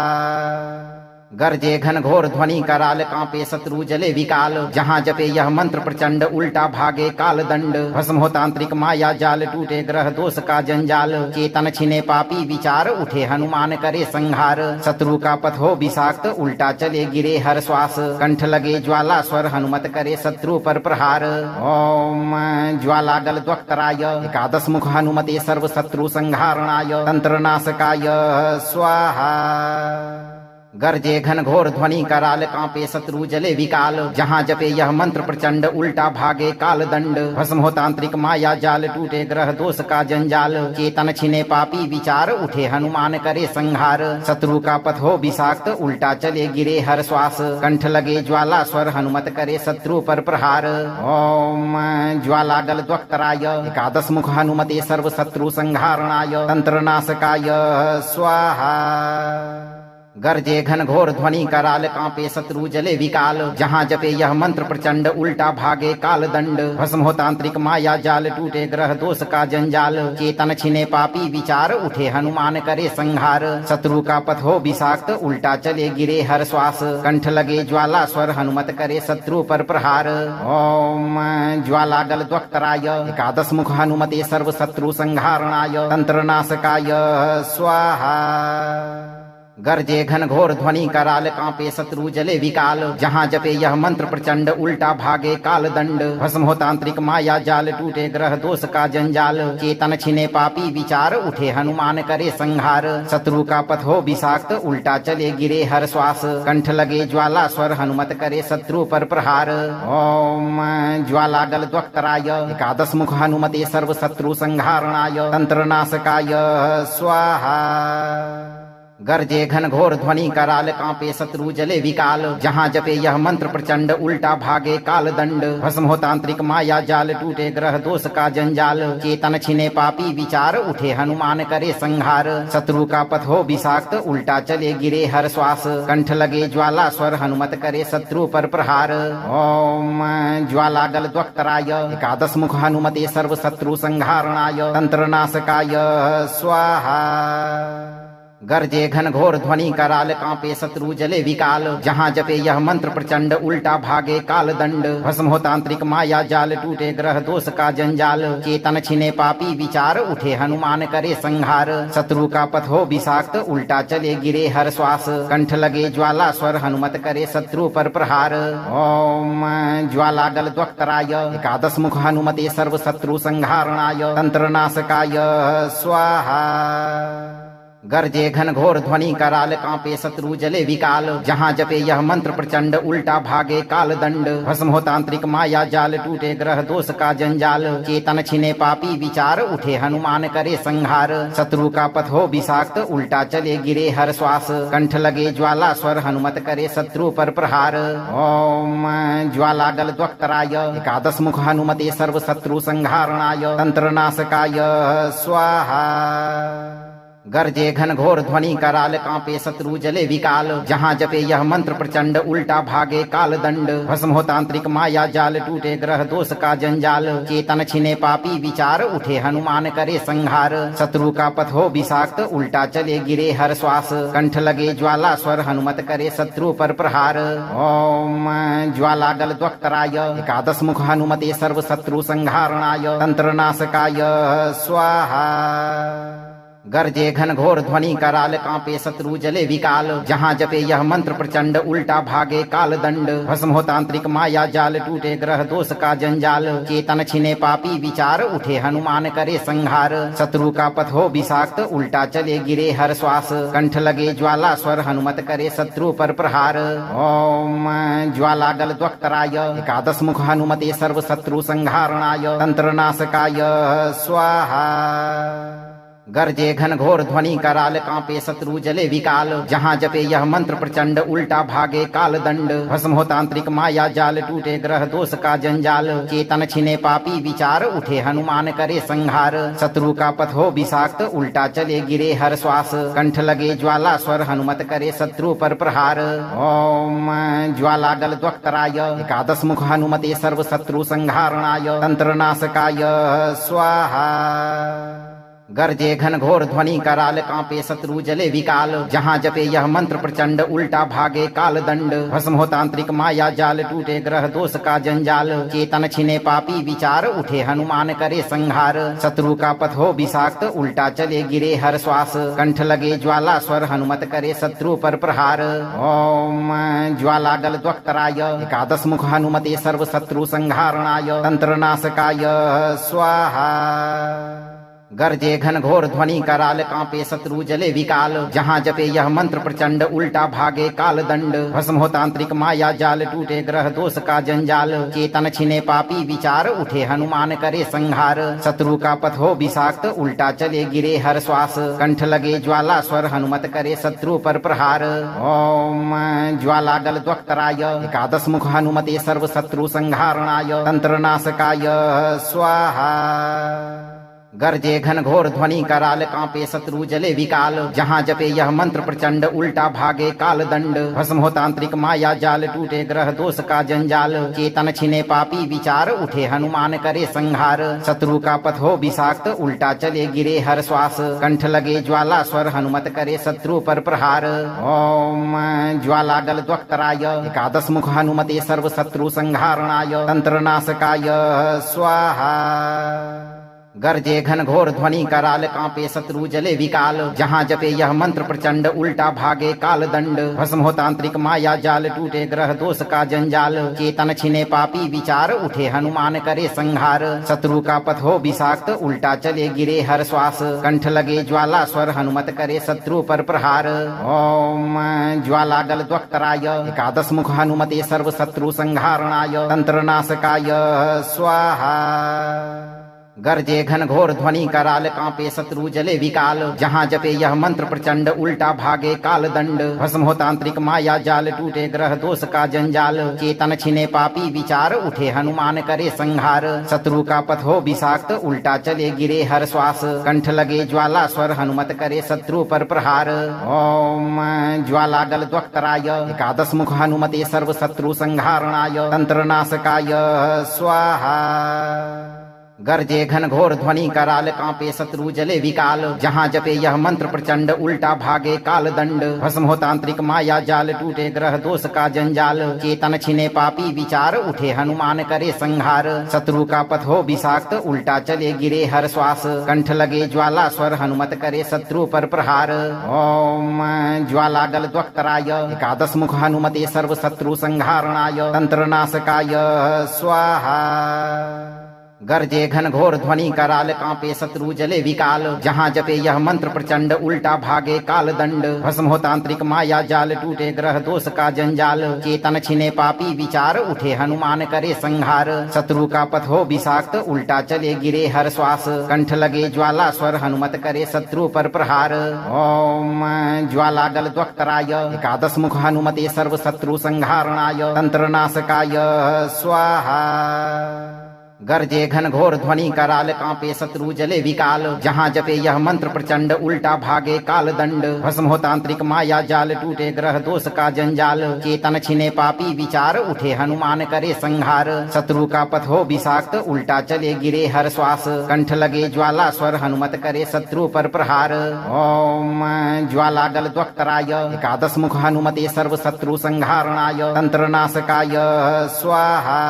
गर्जे घन घोर ध्वनि कराल कांपे शत्रु जले विकाल जहाँ जपे यह मंत्र प्रचंड उल्टा भागे काल दंड भस्म हो तांत्रिक माया जाल टूटे ग्रह दोष का जंजाल चेतन छिने पापी विचार उठे हनुमान करे संहार शत्रु का पथ हो विषाक्त उल्टा चले गिरे हर श्वास कंठ लगे ज्वाला स्वर हनुमत करे शत्रु पर प्रहार ओम ज्वाला गल द्वक्तराय एकादश मुख हनुमते सर्व शत्रु संहारणाय तंत्र नाशकाय स्वाहा गर्जे घन घोर ध्वनि कराल कांपे शत्रु जले विकाल जहाँ जपे यह मंत्र प्रचंड उल्टा भागे काल दंड भस्म हो तांत्रिक माया जाल टूटे ग्रह दोष का जंजाल चेतन छिने पापी विचार उठे हनुमान करे संहार शत्रु का पथ हो विषाक्त उल्टा चले गिरे हर श्वास कंठ लगे ज्वाला स्वर हनुमत करे शत्रु पर प्रहार ओम ज्वाला गल द्वक्तराय एकादश मुख हनुमते सर्व शत्रु संहारणाय तंत्र नाशकाय स्वाहा गर्जे घन घोर ध्वनि कराल कांपे शत्रु जले विकाल जहाँ जपे यह मंत्र प्रचंड उल्टा भागे काल दंड भस्म हो तांत्रिक माया जाल टूटे ग्रह दोष का जंजाल चेतन छिने पापी विचार उठे हनुमान करे संहार शत्रु का पथ हो विषाक्त उल्टा चले गिरे हर श्वास कंठ लगे ज्वाला स्वर हनुमत करे शत्रु पर प्रहार ओम ज्वाला गल द्वक्तराय एकादश मुख हनुमते सर्व शत्रु संहारणाय तंत्र नाशकाय स्वाहा गर्जे घन घोर ध्वनि कराल कांपे शत्रु जले विकाल जहाँ जपे यह मंत्र प्रचंड उल्टा भागे काल दंड भस्म हो तांत्रिक माया जाल टूटे ग्रह दोष का जंजाल चेतन छिने पापी विचार उठे हनुमान करे संहार शत्रु का पथ हो विषाक्त उल्टा चले गिरे हर श्वास कंठ लगे ज्वाला स्वर हनुमत करे शत्रु पर प्रहार ओम ज्वाला गल द्वक्तराय एकादश मुख हनुमते सर्व शत्रु संहारणाय तंत्र नाशकाय स्वाहा गर्जे घन घोर ध्वनि कराल कांपे शत्रु जले विकाल जहाँ जपे यह मंत्र प्रचंड उल्टा भागे काल दंड भस्म हो तांत्रिक माया जाल टूटे ग्रह दोष का जंजाल चेतन छिने पापी विचार उठे हनुमान करे संहार शत्रु का पथ हो विषाक्त उल्टा चले गिरे हर श्वास कंठ लगे ज्वाला स्वर हनुमत करे शत्रु पर प्रहार ओम ज्वाला गल द्वक्तराय एकादश मुख हनुमते सर्व शत्रु संहारणाय तंत्र नाशकाय स्वाहा गर्जे घन घोर ध्वनि कराल कांपे शत्रु जले विकाल जहाँ जपे यह मंत्र प्रचंड उल्टा भागे काल दंड भस्म हो तांत्रिक माया जाल टूटे ग्रह दोष का जंजाल चेतन छिने पापी विचार उठे हनुमान करे संहार शत्रु का पथ हो विषाक्त उल्टा चले गिरे हर श्वास कंठ लगे ज्वाला स्वर हनुमत करे शत्रु पर प्रहार ओम ज्वाला गल द्वक्तराय एकादश मुख हनुमते सर्व शत्रु संहारणाय तंत्र नाशकाय स्वाहा गरजे घन घोर ध्वनि कराल कांपे शत्रु जले विकाल जहाँ जपे यह मंत्र प्रचंड उल्टा भागे काल दंड भस्म हो तांत्रिक माया जाल टूटे ग्रह दोष का जंजाल चेतन छिने पापी विचार उठे हनुमान करे संहार शत्रु का पथ हो विषाक्त उल्टा चले गिरे हर श्वास कंठ लगे ज्वाला स्वर हनुमत करे शत्रु पर प्रहार ओम ज्वाला गल द्वक्तराय एकादश मुख हनुमते सर्व शत्रु संहारणाय तंत्र नाशकाय स्वाहा गरजे घन घोर ध्वनि कराल कांपे शत्रु जले विकाल जहाँ जपे यह मंत्र प्रचंड उल्टा भागे काल दंड भस्म हो तांत्रिक माया जाल टूटे ग्रह दोष का जंजाल चेतन छिने पापी विचार उठे हनुमान करे संहार शत्रु का पथ हो विषाक्त उल्टा चले गिरे हर श्वास कंठ लगे ज्वाला स्वर हनुमत करे शत्रु पर प्रहार ओम ज्वाला गल द्वक्तराय एकादश मुख हनुमते सर्व शत्रु संहारणाय तंत्र नाशकाय स्वाहा गरजे घन घोर ध्वनि कराल कांपे शत्रु जले विकाल जहाँ जपे यह मंत्र प्रचंड उल्टा भागे काल दंड भस्म हो तांत्रिक माया जाल टूटे ग्रह दोष का जंजाल चेतन छिने पापी विचार उठे हनुमान करे संहार शत्रु का पथ हो विषाक्त उल्टा चले गिरे हर श्वास कंठ लगे ज्वाला स्वर हनुमत करे शत्रु पर प्रहार ओम ज्वाला गल द्वक्तराय एकादश मुख हनुमते सर्व शत्रु संहारणाय तंत्र नाशकाय स्वाहा गरजे घन घोर ध्वनि कराल कांपे शत्रु जले विकाल जहाँ जपे यह मंत्र प्रचंड उल्टा भागे काल दंड भस्म हो तांत्रिक माया जाल टूटे ग्रह दोष का जंजाल चेतन छिने पापी विचार उठे हनुमान करे संहार शत्रु का पथ हो विषाक्त उल्टा चले गिरे हर श्वास कंठ लगे ज्वाला स्वर हनुमत करे शत्रु पर प्रहार ओम ज्वाला गल द्वक्तराय एकादश मुख हनुमते सर्व शत्रु संहारणाय तंत्र नाशकाय स्वाहा गरजे घन घोर ध्वनि कराल कांपे शत्रु जले विकाल जहाँ जपे यह मंत्र प्रचंड उल्टा भागे काल दंड भस्म हो तांत्रिक माया जाल टूटे ग्रह दोष का जंजाल चेतन छिने पापी विचार उठे हनुमान करे संहार शत्रु का पथ हो विषाक्त उल्टा चले गिरे हर श्वास कंठ लगे ज्वाला स्वर हनुमत करे शत्रु पर प्रहार ओम ज्वाला गल द्वक्तराय एकादश मुख हनुमते सर्व शत्रु संहारणाय तंत्र नाशकाय स्वाहा गरजे घन घोर ध्वनि कराल कांपे शत्रु जले विकाल जहाँ जपे यह मंत्र प्रचंड उल्टा भागे काल दंड भस्म हो तांत्रिक माया जाल टूटे ग्रह दोष का जंजाल चेतन छिने पापी विचार उठे हनुमान करे संहार शत्रु का पथ हो विषाक्त उल्टा चले गिरे हर श्वास कंठ लगे ज्वाला स्वर हनुमत करे शत्रु पर प्रहार ओम ज्वाला गल द्वक्तराय एकादश मुख हनुमते सर्व शत्रु संहारणाय तंत्र नाशकाय स्वाहा गरजे घन घोर ध्वनि कराल कांपे शत्रु जले विकाल जहाँ जपे यह मंत्र प्रचंड उल्टा भागे काल दंड भस्म हो तांत्रिक माया जाल टूटे ग्रह दोष का जंजाल चेतन छिने पापी विचार उठे हनुमान करे संहार शत्रु का पथ हो विषाक्त उल्टा चले गिरे हर श्वास कंठ लगे ज्वाला स्वर हनुमत करे शत्रु पर प्रहार ओम ज्वाला गल द्वक्तराय एकादश मुख हनुमते सर्व शत्रु संहारणाय तंत्र नाशकाय स्वाहा गरजे घन घोर ध्वनि कराल कांपे शत्रु जले विकाल जहाँ जपे यह मंत्र प्रचंड उल्टा भागे काल दंड भस्म हो तांत्रिक माया जाल टूटे ग्रह दोष का जंजाल चेतन छिने पापी विचार उठे हनुमान करे संहार शत्रु का पथ हो विषाक्त उल्टा चले गिरे हर श्वास कंठ लगे ज्वाला स्वर हनुमत करे शत्रु पर प्रहार ओम ज्वाला गल द्वक्तराय एकादश मुख हनुमते सर्व शत्रु संहारणाय तंत्र नाशकाय स्वाहा गरजे घन घोर ध्वनि कराल कांपे शत्रु जले विकाल जहाँ जपे यह मंत्र प्रचंड उल्टा भागे काल दंड भस्म हो तांत्रिक माया जाल टूटे ग्रह दोष का जंजाल चेतन छिने पापी विचार उठे हनुमान करे संहार शत्रु का पथ हो विषाक्त उल्टा चले गिरे हर श्वास कंठ लगे ज्वाला स्वर हनुमत करे शत्रु पर प्रहार ओम ज्वाला गल द्वक्तराय एकादश मुख हनुमते सर्व शत्रु संहारणाय तंत्र नाशकाय स्वाहा गरजे घन घोर ध्वनि कराल कांपे शत्रु जले विकाल जहाँ जपे यह मंत्र प्रचंड उल्टा भागे काल दंड भस्म हो तांत्रिक माया जाल टूटे ग्रह दोष का जंजाल चेतन छिने पापी विचार उठे हनुमान करे संहार शत्रु का पथ हो विषाक्त उल्टा चले गिरे हर श्वास कंठ लगे ज्वाला स्वर हनुमत करे शत्रु पर प्रहार ओम ज्वाला गल द्वक्तराय एकादश मुख हनुमते सर्व शत्रु संहारणाय तंत्र नाशकाय स्वाहा गरजे घन घोर ध्वनि कराल कांपे शत्रु जले विकाल जहाँ जपे यह मंत्र प्रचंड उल्टा भागे काल दंड भस्म हो तांत्रिक माया जाल टूटे ग्रह दोष का जंजाल चेतन छिने पापी विचार उठे हनुमान करे संहार शत्रु का पथ हो विषाक्त उल्टा चले गिरे हर श्वास कंठ लगे ज्वाला स्वर हनुमत करे शत्रु पर प्रहार ओम ज्वाला गल द्वक्तराय एकादश मुख हनुमते सर्व शत्रु संहारणाय तंत्र नाशकाय स्वाहा गरजे घन घोर ध्वनि कराल कांपे शत्रु जले विकाल जहाँ जपे यह मंत्र प्रचंड उल्टा भागे काल दंड भस्म हो तांत्रिक माया जाल टूटे ग्रह दोष का जंजाल चेतन छिने पापी विचार उठे हनुमान करे संहार शत्रु का पथ हो विषाक्त उल्टा चले गिरे हर श्वास कंठ लगे ज्वाला स्वर हनुमत करे शत्रु पर प्रहार ओम ज्वाला गल द्वक्तराय एकादश मुख हनुमते सर्व शत्रु संहारणाय तंत्र नाशकाय स्वाहा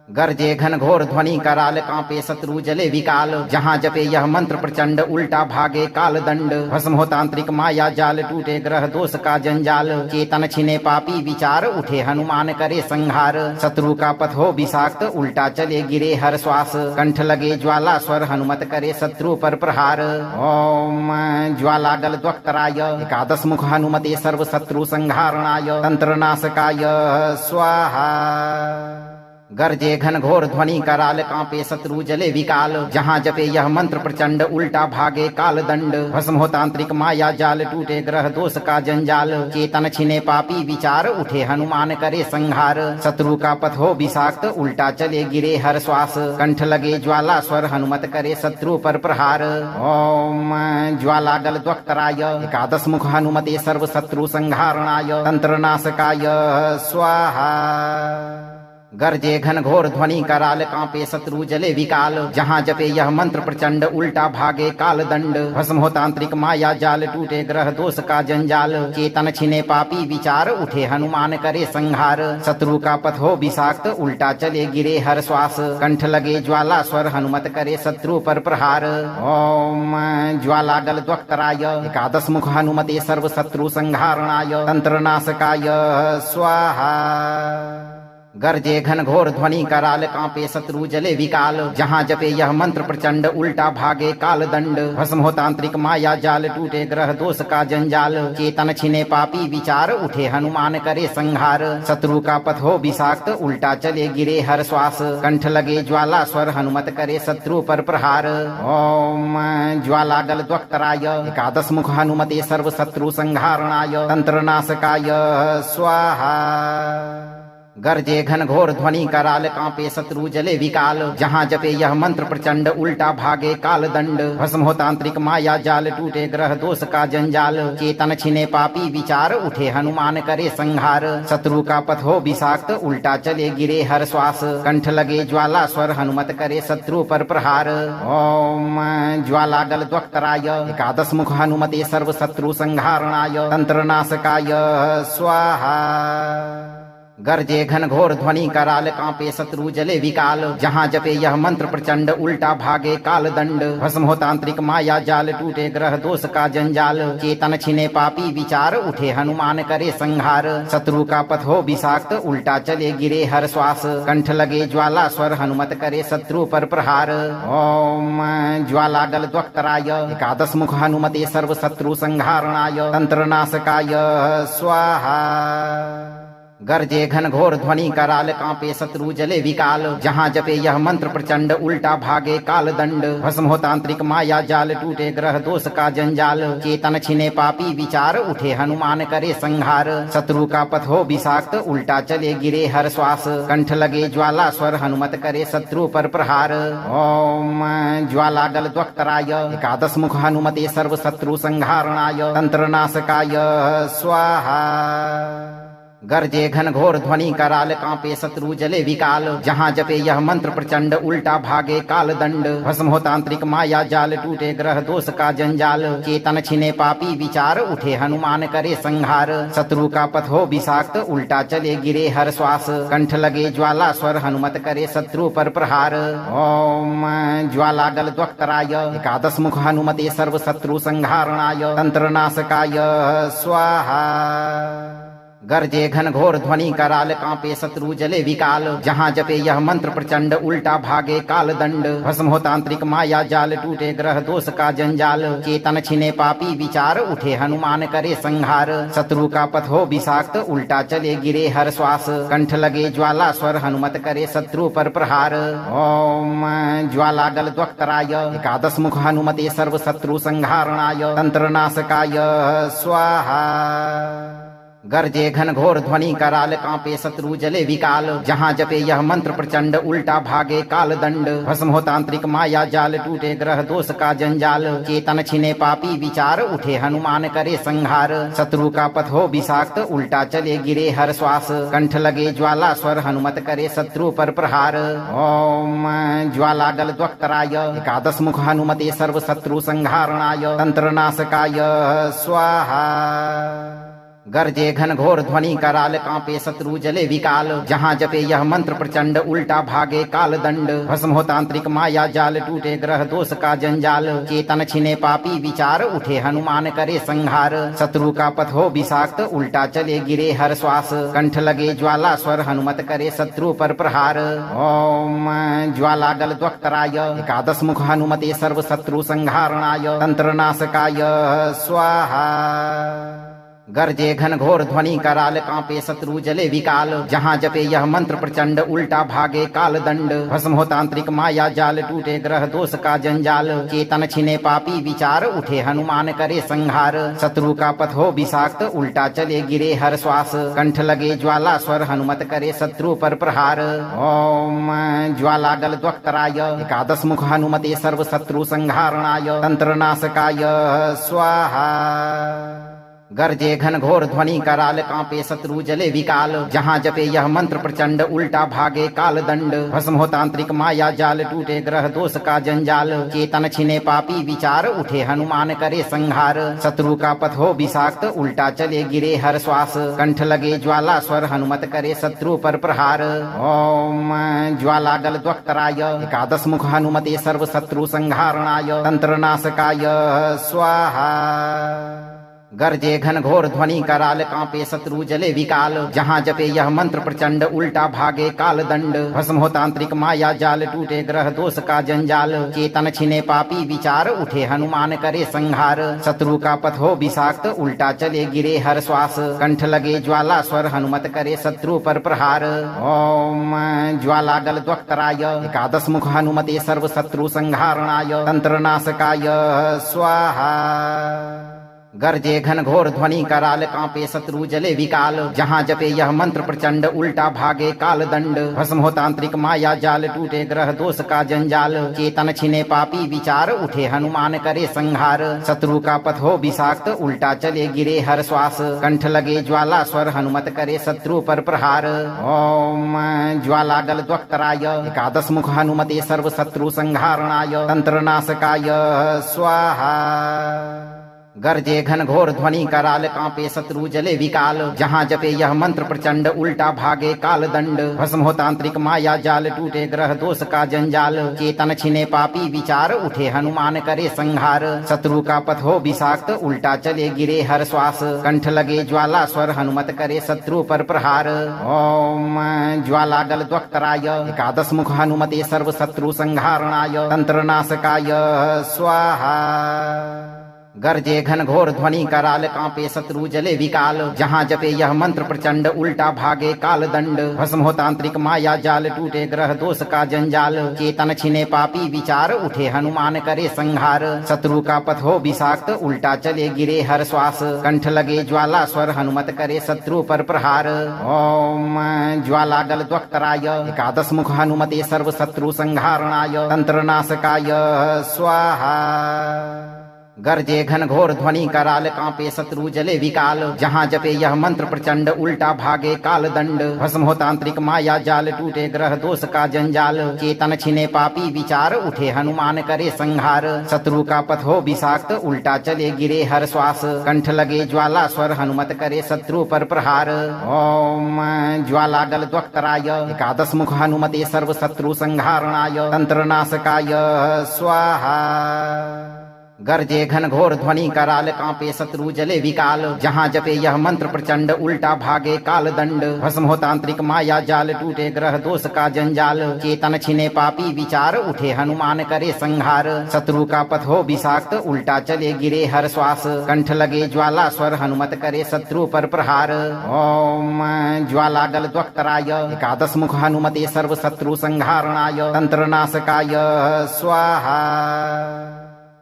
गरजे घन घोर ध्वनि कराल कांपे शत्रु जले विकाल जहाँ जपे यह मंत्र प्रचंड उल्टा भागे काल दंड भस्म हो तांत्रिक माया जाल टूटे ग्रह दोष का जंजाल चेतन छिने पापी विचार उठे हनुमान करे संहार शत्रु का पथ हो विषाक्त उल्टा चले गिरे हर श्वास कंठ लगे ज्वाला स्वर हनुमत करे शत्रु पर प्रहार ओम ज्वाला गल द्वक्तराय एकादश मुख हनुमते सर्व शत्रु संहारणाय तंत्र नाशकाय स्वाहा गरजे घन घोर ध्वनि कराल कांपे शत्रु जले विकाल जहाँ जपे यह मंत्र प्रचंड उल्टा भागे काल दंड भस्म हो तांत्रिक माया जाल टूटे ग्रह दोष का जंजाल चेतन छिने पापी विचार उठे हनुमान करे संहार शत्रु का पथ हो विषाक्त उल्टा चले गिरे हर श्वास कंठ लगे ज्वाला स्वर हनुमत करे शत्रु पर प्रहार ओम ज्वाला गल द्वक्तराय एकादश मुख हनुमते सर्व शत्रु संहारणाय तंत्र नाशकाय स्वाहा गरजे घन घोर ध्वनि कराल कांपे शत्रु जले विकाल जहाँ जपे यह मंत्र प्रचंड उल्टा भागे काल दंड भस्म हो तांत्रिक माया जाल टूटे ग्रह दोष का जंजाल चेतन छिने पापी विचार उठे हनुमान करे संहार शत्रु का पथ हो विषाक्त उल्टा चले गिरे हर श्वास कंठ लगे ज्वाला स्वर हनुमत करे शत्रु पर प्रहार ओम ज्वाला गल द्वक्तराय एकादश मुख हनुमते सर्व शत्रु संहारणाय तंत्र नाशकाय स्वाहा गरजे घन घोर ध्वनि कराल कांपे शत्रु जले विकाल जहाँ जपे यह मंत्र प्रचंड उल्टा भागे काल दंड भस्म हो तांत्रिक माया जाल टूटे ग्रह दोष का जंजाल चेतन छिने पापी विचार उठे हनुमान करे संहार शत्रु का पथ हो विषाक्त उल्टा चले गिरे हर श्वास कंठ लगे ज्वाला स्वर हनुमत करे शत्रु पर प्रहार ओम ज्वाला गल द्वक्तराय एकादश मुख हनुमते सर्व शत्रु संहारणाय तंत्र नाशकाय स्वाहा गरजे घन घोर ध्वनि कराल कांपे शत्रु जले विकाल जहाँ जपे यह मंत्र प्रचंड उल्टा भागे काल दंड भस्म हो तांत्रिक माया जाल टूटे ग्रह दोष का जंजाल चेतन छिने पापी विचार उठे हनुमान करे संहार शत्रु का पथ हो विषाक्त उल्टा चले गिरे हर श्वास कंठ लगे ज्वाला स्वर हनुमत करे शत्रु पर प्रहार ओम ज्वाला गल द्वक्तराय एकादश मुख हनुमते सर्व शत्रु संहारणाय तंत्र नाशकाय स्वाहा गरजे घन घोर ध्वनि कराल कांपे शत्रु जले विकाल जहाँ जपे यह मंत्र प्रचंड उल्टा भागे काल दंड भस्म हो तांत्रिक माया जाल टूटे ग्रह दोष का जंजाल चेतन छिने पापी विचार उठे हनुमान करे संहार शत्रु का पथ हो विषाक्त उल्टा चले गिरे हर श्वास कंठ लगे ज्वाला स्वर हनुमत करे शत्रु पर प्रहार ओम ज्वाला गल द्वक्तराय एकादश मुख हनुमते सर्व शत्रु संहारणाय तंत्र नाशकाय स्वाहा गरजे घन घोर ध्वनि कराल कांपे शत्रु जले विकाल जहाँ जपे यह मंत्र प्रचंड उल्टा भागे काल दंड भस्म हो तांत्रिक माया जाल टूटे ग्रह दोष का जंजाल चेतन छिने पापी विचार उठे हनुमान करे संहार शत्रु का पथ हो विषाक्त उल्टा चले गिरे हर श्वास कंठ लगे ज्वाला स्वर हनुमत करे शत्रु पर प्रहार ओम ज्वाला गल द्वक्तराय एकादश मुख हनुमते सर्व शत्रु संहारणाय तंत्र नाशकाय स्वाहा गरजे घन घोर ध्वनि कराल कांपे शत्रु जले विकाल जहाँ जपे यह मंत्र प्रचंड उल्टा भागे काल दंड भस्म हो तांत्रिक माया जाल टूटे ग्रह दोष का जंजाल चेतन छिने पापी विचार उठे हनुमान करे संहार शत्रु का पथ हो विषाक्त उल्टा चले गिरे हर श्वास कंठ लगे ज्वाला स्वर हनुमत करे शत्रु पर प्रहार ओम ज्वाला गल द्वक्तराय एकादश मुख हनुमते सर्व शत्रु संहारणाय तंत्र नाशकाय स्वाहा गरजे घन घोर ध्वनि कराल कांपे शत्रु जले विकाल जहाँ जपे यह मंत्र प्रचंड उल्टा भागे काल दंड भस्म हो तांत्रिक माया जाल टूटे ग्रह दोष का जंजाल चेतन छिने पापी विचार उठे हनुमान करे संहार शत्रु का पथ हो विषाक्त उल्टा चले गिरे हर श्वास कंठ लगे ज्वाला स्वर हनुमत करे शत्रु पर प्रहार ओम ज्वाला गल द्वक्तराय एकादश मुख हनुमते सर्व शत्रु संहारणाय तंत्र नाशकाय स्वाहा गरजे घन घोर ध्वनि कराल कांपे शत्रु जले विकाल जहाँ जपे यह मंत्र प्रचंड उल्टा भागे काल दंड भस्म हो तांत्रिक माया जाल टूटे ग्रह दोष का जंजाल चेतन छिने पापी विचार उठे हनुमान करे संहार शत्रु का पथ हो विषाक्त उल्टा चले गिरे हर श्वास कंठ लगे ज्वाला स्वर हनुमत करे शत्रु पर प्रहार ओम ज्वाला गल द्वक्तराय एकादश मुख हनुमते सर्व शत्रु संहारणाय तंत्र नाशकाय स्वाहा गरजे घन घोर ध्वनि कराल कांपे शत्रु जले विकाल जहाँ जपे यह मंत्र प्रचंड उल्टा भागे काल दंड भस्म हो तांत्रिक माया जाल टूटे ग्रह दोष का जंजाल चेतन छिने पापी विचार उठे हनुमान करे संहार शत्रु का पथ हो विषाक्त उल्टा चले गिरे हर श्वास कंठ लगे ज्वाला स्वर हनुमत करे शत्रु पर प्रहार ओम ज्वाला गल द्वक्तराय एकादश मुख हनुमते सर्व शत्रु संहारणाय तंत्र नाशकाय स्वाहा गरजे घन घोर ध्वनि कराल कांपे शत्रु जले विकाल जहाँ जपे यह मंत्र प्रचंड उल्टा भागे काल दंड भस्म हो तांत्रिक माया जाल टूटे ग्रह दोष का जंजाल चेतन छिने पापी विचार उठे हनुमान करे संहार शत्रु का पथ हो विषाक्त उल्टा चले गिरे हर श्वास कंठ लगे ज्वाला स्वर हनुमत करे शत्रु पर प्रहार ओम ज्वाला गल द्वक्तराय एकादश मुख हनुमते सर्व शत्रु संहारणाय तंत्र नाशकाय स्वाहा गरजे घन घोर ध्वनि कराल कांपे शत्रु जले विकाल जहाँ जपे यह मंत्र प्रचंड उल्टा भागे काल दंड भस्म हो तांत्रिक माया जाल टूटे ग्रह दोष का जंजाल चेतन छिने पापी विचार उठे हनुमान करे संहार शत्रु का पथ हो विषाक्त उल्टा चले गिरे हर श्वास कंठ लगे ज्वाला स्वर हनुमत करे शत्रु पर प्रहार ओम ज्वाला गल द्वक्तराय एकादश मुख हनुमते सर्व शत्रु संहारणाय तंत्र नाशकाय स्वाहा गरजे घन घोर ध्वनि कराल कांपे शत्रु जले विकाल जहाँ जपे यह मंत्र प्रचंड उल्टा भागे काल दंड भस्म हो तांत्रिक माया जाल टूटे ग्रह दोष का जंजाल चेतन छिने पापी विचार उठे हनुमान करे संहार शत्रु का पथ हो विषाक्त उल्टा चले गिरे हर श्वास कंठ लगे ज्वाला स्वर हनुमत करे शत्रु पर प्रहार ओम ज्वाला गल द्वक्तराय एकादश मुख हनुमते सर्व शत्रु संहारणाय तंत्र नाशकाय स्वाहा गरजे घन घोर ध्वनि कराल कांपे शत्रु जले विकाल जहाँ जपे यह मंत्र प्रचंड उल्टा भागे काल दंड भस्म हो तांत्रिक माया जाल टूटे ग्रह दोष का जंजाल चेतन छिने पापी विचार उठे हनुमान करे संहार शत्रु का पथ हो विषाक्त उल्टा चले गिरे हर श्वास कंठ लगे ज्वाला स्वर हनुमत करे शत्रु पर प्रहार ओम ज्वाला गल द्वक्तराय एकादश मुख हनुमते सर्व शत्रु संहारणाय तंत्र नाशकाय स्वाहा गरजे घन घोर ध्वनि कराल कांपे शत्रु जले विकाल जहाँ जपे यह मंत्र प्रचंड उल्टा भागे काल दंड भस्म हो तांत्रिक माया जाल टूटे ग्रह दोष का जंजाल चेतन छिने पापी विचार उठे हनुमान करे संहार शत्रु का पथ हो विषाक्त उल्टा चले गिरे हर श्वास कंठ लगे ज्वाला स्वर हनुमत करे शत्रु पर प्रहार ओम ज्वाला गल द्वक्तराय एकादश मुख हनुमते सर्व शत्रु संहारणाय तंत्र नाशकाय स्वाहा गरजे घन घोर ध्वनि कराल कांपे शत्रु जले विकाल जहाँ जपे यह मंत्र प्रचंड उल्टा भागे काल दंड भस्म हो तांत्रिक माया जाल टूटे ग्रह दोष का जंजाल चेतन छिने पापी विचार उठे हनुमान करे संहार शत्रु का पथ हो विषाक्त उल्टा चले गिरे हर श्वास कंठ लगे ज्वाला स्वर हनुमत करे शत्रु पर प्रहार ओम ज्वाला गल द्वक्तराय एकादश मुख हनुमते सर्व शत्रु संहारणाय तंत्र नाशकाय स्वाहा गरजे घन घोर ध्वनि कराल कांपे शत्रु जले विकाल जहाँ जपे यह मंत्र प्रचंड उल्टा भागे काल दंड भस्म हो तांत्रिक माया जाल टूटे ग्रह दोष का जंजाल चेतन छिने पापी विचार उठे हनुमान करे संहार शत्रु का पथ हो विषाक्त उल्टा चले गिरे हर श्वास कंठ लगे ज्वाला स्वर हनुमत करे शत्रु पर प्रहार ओम ज्वाला गल द्वक्तराय एकादश मुख हनुमते सर्व शत्रु संहारणाय तंत्र नाशकाय स्वाहा गरजे घन घोर ध्वनि कराल कांपे शत्रु जले विकाल जहाँ जपे यह मंत्र प्रचंड उल्टा भागे काल दंड भस्म हो तांत्रिक माया जाल टूटे ग्रह दोष का जंजाल चेतन छिने पापी विचार उठे हनुमान करे संहार शत्रु का पथ हो विषाक्त उल्टा चले गिरे हर श्वास कंठ लगे ज्वाला स्वर हनुमत करे शत्रु पर प्रहार ओम ज्वाला गल द्वक्तराय एकादश मुख हनुमते सर्व शत्रु संहारणाय तंत्र नाशकाय स्वाहा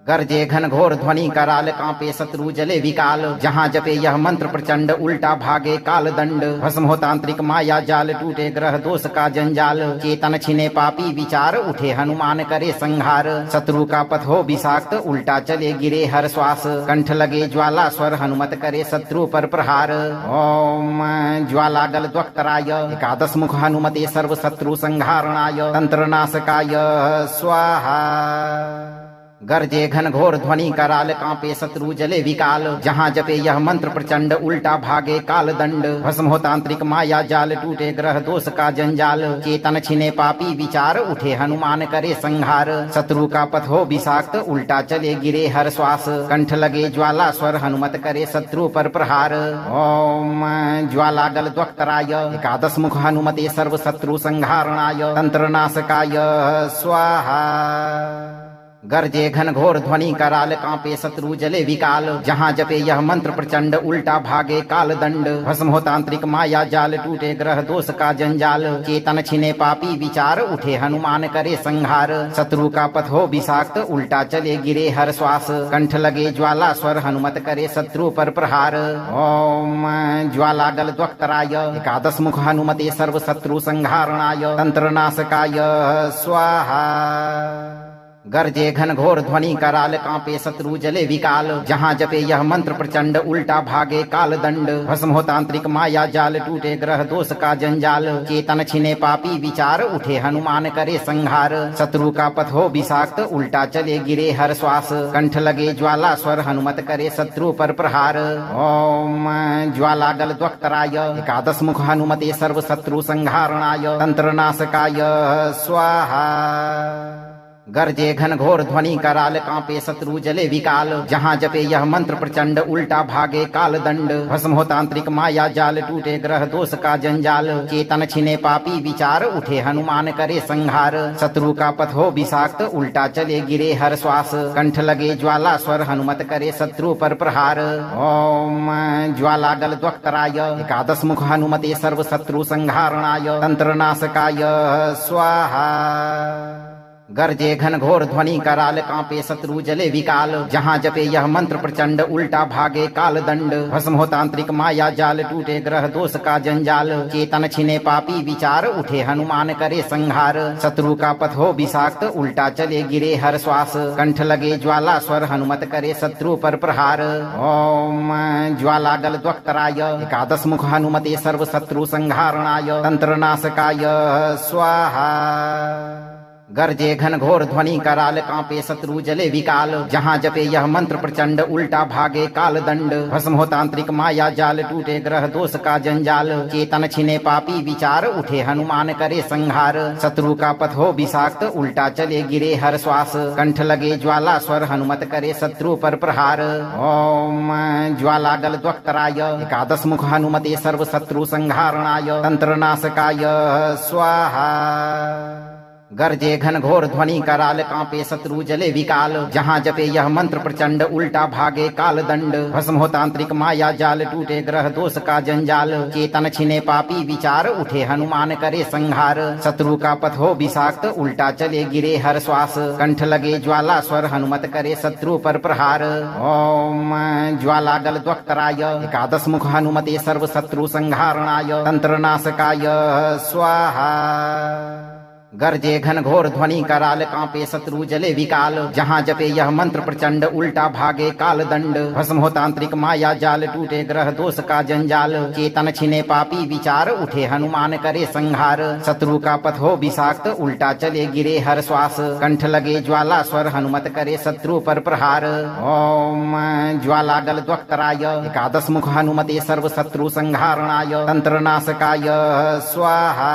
गरजे घन घोर ध्वनि कराल कांपे शत्रु जले विकाल जहाँ जपे यह मंत्र प्रचंड उल्टा भागे काल दंड भस्म हो तांत्रिक माया जाल टूटे ग्रह दोष का जंजाल चेतन छिने पापी विचार उठे हनुमान करे संहार शत्रु का पथ हो विषाक्त उल्टा चले गिरे हर श्वास कंठ लगे ज्वाला स्वर हनुमत करे शत्रु पर प्रहार ओम ज्वाला गल द्वक्तराय एकादश मुख हनुमते सर्व शत्रु संहारणाय तंत्र नाशकाय स्वाहा गरजे घन घोर ध्वनि कराल कांपे शत्रु जले विकाल जहाँ जपे यह मंत्र प्रचंड उल्टा भागे काल दंड भस्म हो तांत्रिक माया जाल टूटे ग्रह दोष का जंजाल चेतन छिने पापी विचार उठे हनुमान करे संहार शत्रु का पथ हो विषाक्त उल्टा चले गिरे हर श्वास कंठ लगे ज्वाला स्वर हनुमत करे शत्रु पर प्रहार ओम ज्वाला गल द्वक्तराय एकादश मुख हनुमते सर्व शत्रु संहारणाय तंत्र नाशकाय स्वाहा गरजे घन घोर ध्वनि कराल कांपे शत्रु जले विकाल जहाँ जपे यह मंत्र प्रचंड उल्टा भागे काल दंड भस्म हो तांत्रिक माया जाल टूटे ग्रह दोष का जंजाल चेतन छिने पापी विचार उठे हनुमान करे संहार शत्रु का पथ हो विषाक्त उल्टा चले गिरे हर श्वास कंठ लगे ज्वाला स्वर हनुमत करे शत्रु पर प्रहार ओम ज्वाला गल द्वक्तराय एकादश मुख हनुमते सर्व शत्रु संहारणाय तंत्र नाशकाय स्वाहा गरजे घन घोर ध्वनि कराल कांपे शत्रु जले विकाल जहाँ जपे यह मंत्र प्रचंड उल्टा भागे काल दंड भस्म हो तांत्रिक माया जाल टूटे ग्रह दोष का जंजाल चेतन छिने पापी विचार उठे हनुमान करे संहार शत्रु का पथ हो विषाक्त उल्टा चले गिरे हर श्वास कंठ लगे ज्वाला स्वर हनुमत करे शत्रु पर प्रहार ओम ज्वाला गल द्वक्तराय एकादश मुख हनुमते सर्व शत्रु संहारणाय तंत्र नाशकाय स्वाहा गरजे घन घोर ध्वनि कराल कांपे शत्रु जले विकाल जहाँ जपे यह मंत्र प्रचंड उल्टा भागे काल दंड भस्म हो तांत्रिक माया जाल टूटे ग्रह दोष का जंजाल चेतन छिने पापी विचार उठे हनुमान करे संहार शत्रु का पथ हो विषाक्त उल्टा चले गिरे हर श्वास कंठ लगे ज्वाला स्वर हनुमत करे शत्रु पर प्रहार ओम ज्वाला गल द्वक्तराय एकादश मुख हनुमते सर्व शत्रु संहारणाय तंत्र नाशकाय स्वाहा गरजे घन घोर ध्वनि कराल कांपे शत्रु जले विकाल जहाँ जपे यह मंत्र प्रचंड उल्टा भागे काल दंड भस्म हो तांत्रिक माया जाल टूटे ग्रह दोष का जंजाल चेतन छिने पापी विचार उठे हनुमान करे संहार शत्रु का पथ हो विषाक्त उल्टा चले गिरे हर श्वास कंठ लगे ज्वाला स्वर हनुमत करे शत्रु पर प्रहार ओम ज्वाला गल द्वक्तराय एकादश मुख हनुमते सर्व शत्रु संहारणाय तंत्र नाशकाय स्वाहा गरजे घन घोर ध्वनि कराल कांपे शत्रु जले विकाल जहाँ जपे यह मंत्र प्रचंड उल्टा भागे काल दंड भस्म हो तांत्रिक माया जाल टूटे ग्रह दोष का जंजाल चेतन छिने पापी विचार उठे हनुमान करे संहार शत्रु का पथ हो विषाक्त उल्टा चले गिरे हर श्वास कंठ लगे ज्वाला स्वर हनुमत करे शत्रु पर प्रहार ओम ज्वाला गल द्वक्तराय एकादश मुख हनुमते सर्व शत्रु संहारणाय तंत्र नाशकाय स्वाहा गरजे घन घोर ध्वनि कराल कांपे शत्रु जले विकाल जहाँ जपे यह मंत्र प्रचंड उल्टा भागे काल दंड भस्म हो तांत्रिक माया जाल टूटे ग्रह दोष का जंजाल चेतन छिने पापी विचार उठे हनुमान करे संहार शत्रु का पथ हो विषाक्त उल्टा चले गिरे हर श्वास कंठ लगे ज्वाला स्वर हनुमत करे शत्रु पर प्रहार ओम ज्वाला गल द्वक्तराय एकादश मुख हनुमते सर्व शत्रु संहारणाय तंत्र नाशकाय स्वाहा गरजे घन घोर ध्वनि कराल कांपे शत्रु जले विकाल जहाँ जपे यह मंत्र प्रचंड उल्टा भागे काल दंड भस्म हो तांत्रिक माया जाल टूटे ग्रह दोष का जंजाल चेतन छिने पापी विचार उठे हनुमान करे संहार शत्रु का पथ हो विषाक्त उल्टा चले गिरे हर श्वास कंठ लगे ज्वाला स्वर हनुमत करे शत्रु पर प्रहार ओम ज्वाला गल द्वक्तराय एकादश मुख हनुमते सर्व शत्रु संहारणाय तंत्र नाशकाय स्वाहा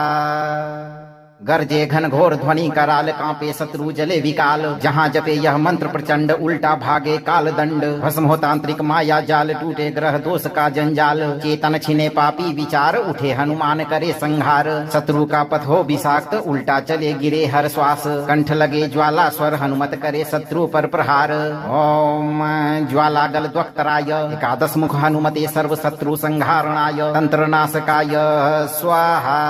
गर्जे घन घोर ध्वनि कराल कांपे शत्रु जले विकाल जहाँ जपे यह मंत्र प्रचंड उल्टा भागे काल दंड भस्म हो तांत्रिक माया जाल टूटे ग्रह दोष का जंजाल चेतन छिने पापी विचार उठे हनुमान करे संहार शत्रु का पथ हो विषाक्त उल्टा चले गिरे हर श्वास कंठ लगे ज्वाला स्वर हनुमत करे शत्रु पर प्रहार ओम ज्वाला गल द्वक्तराय एकादश मुख हनुमते सर्व शत्रु संहारणाय तंत्र नाशकाय स्वाहा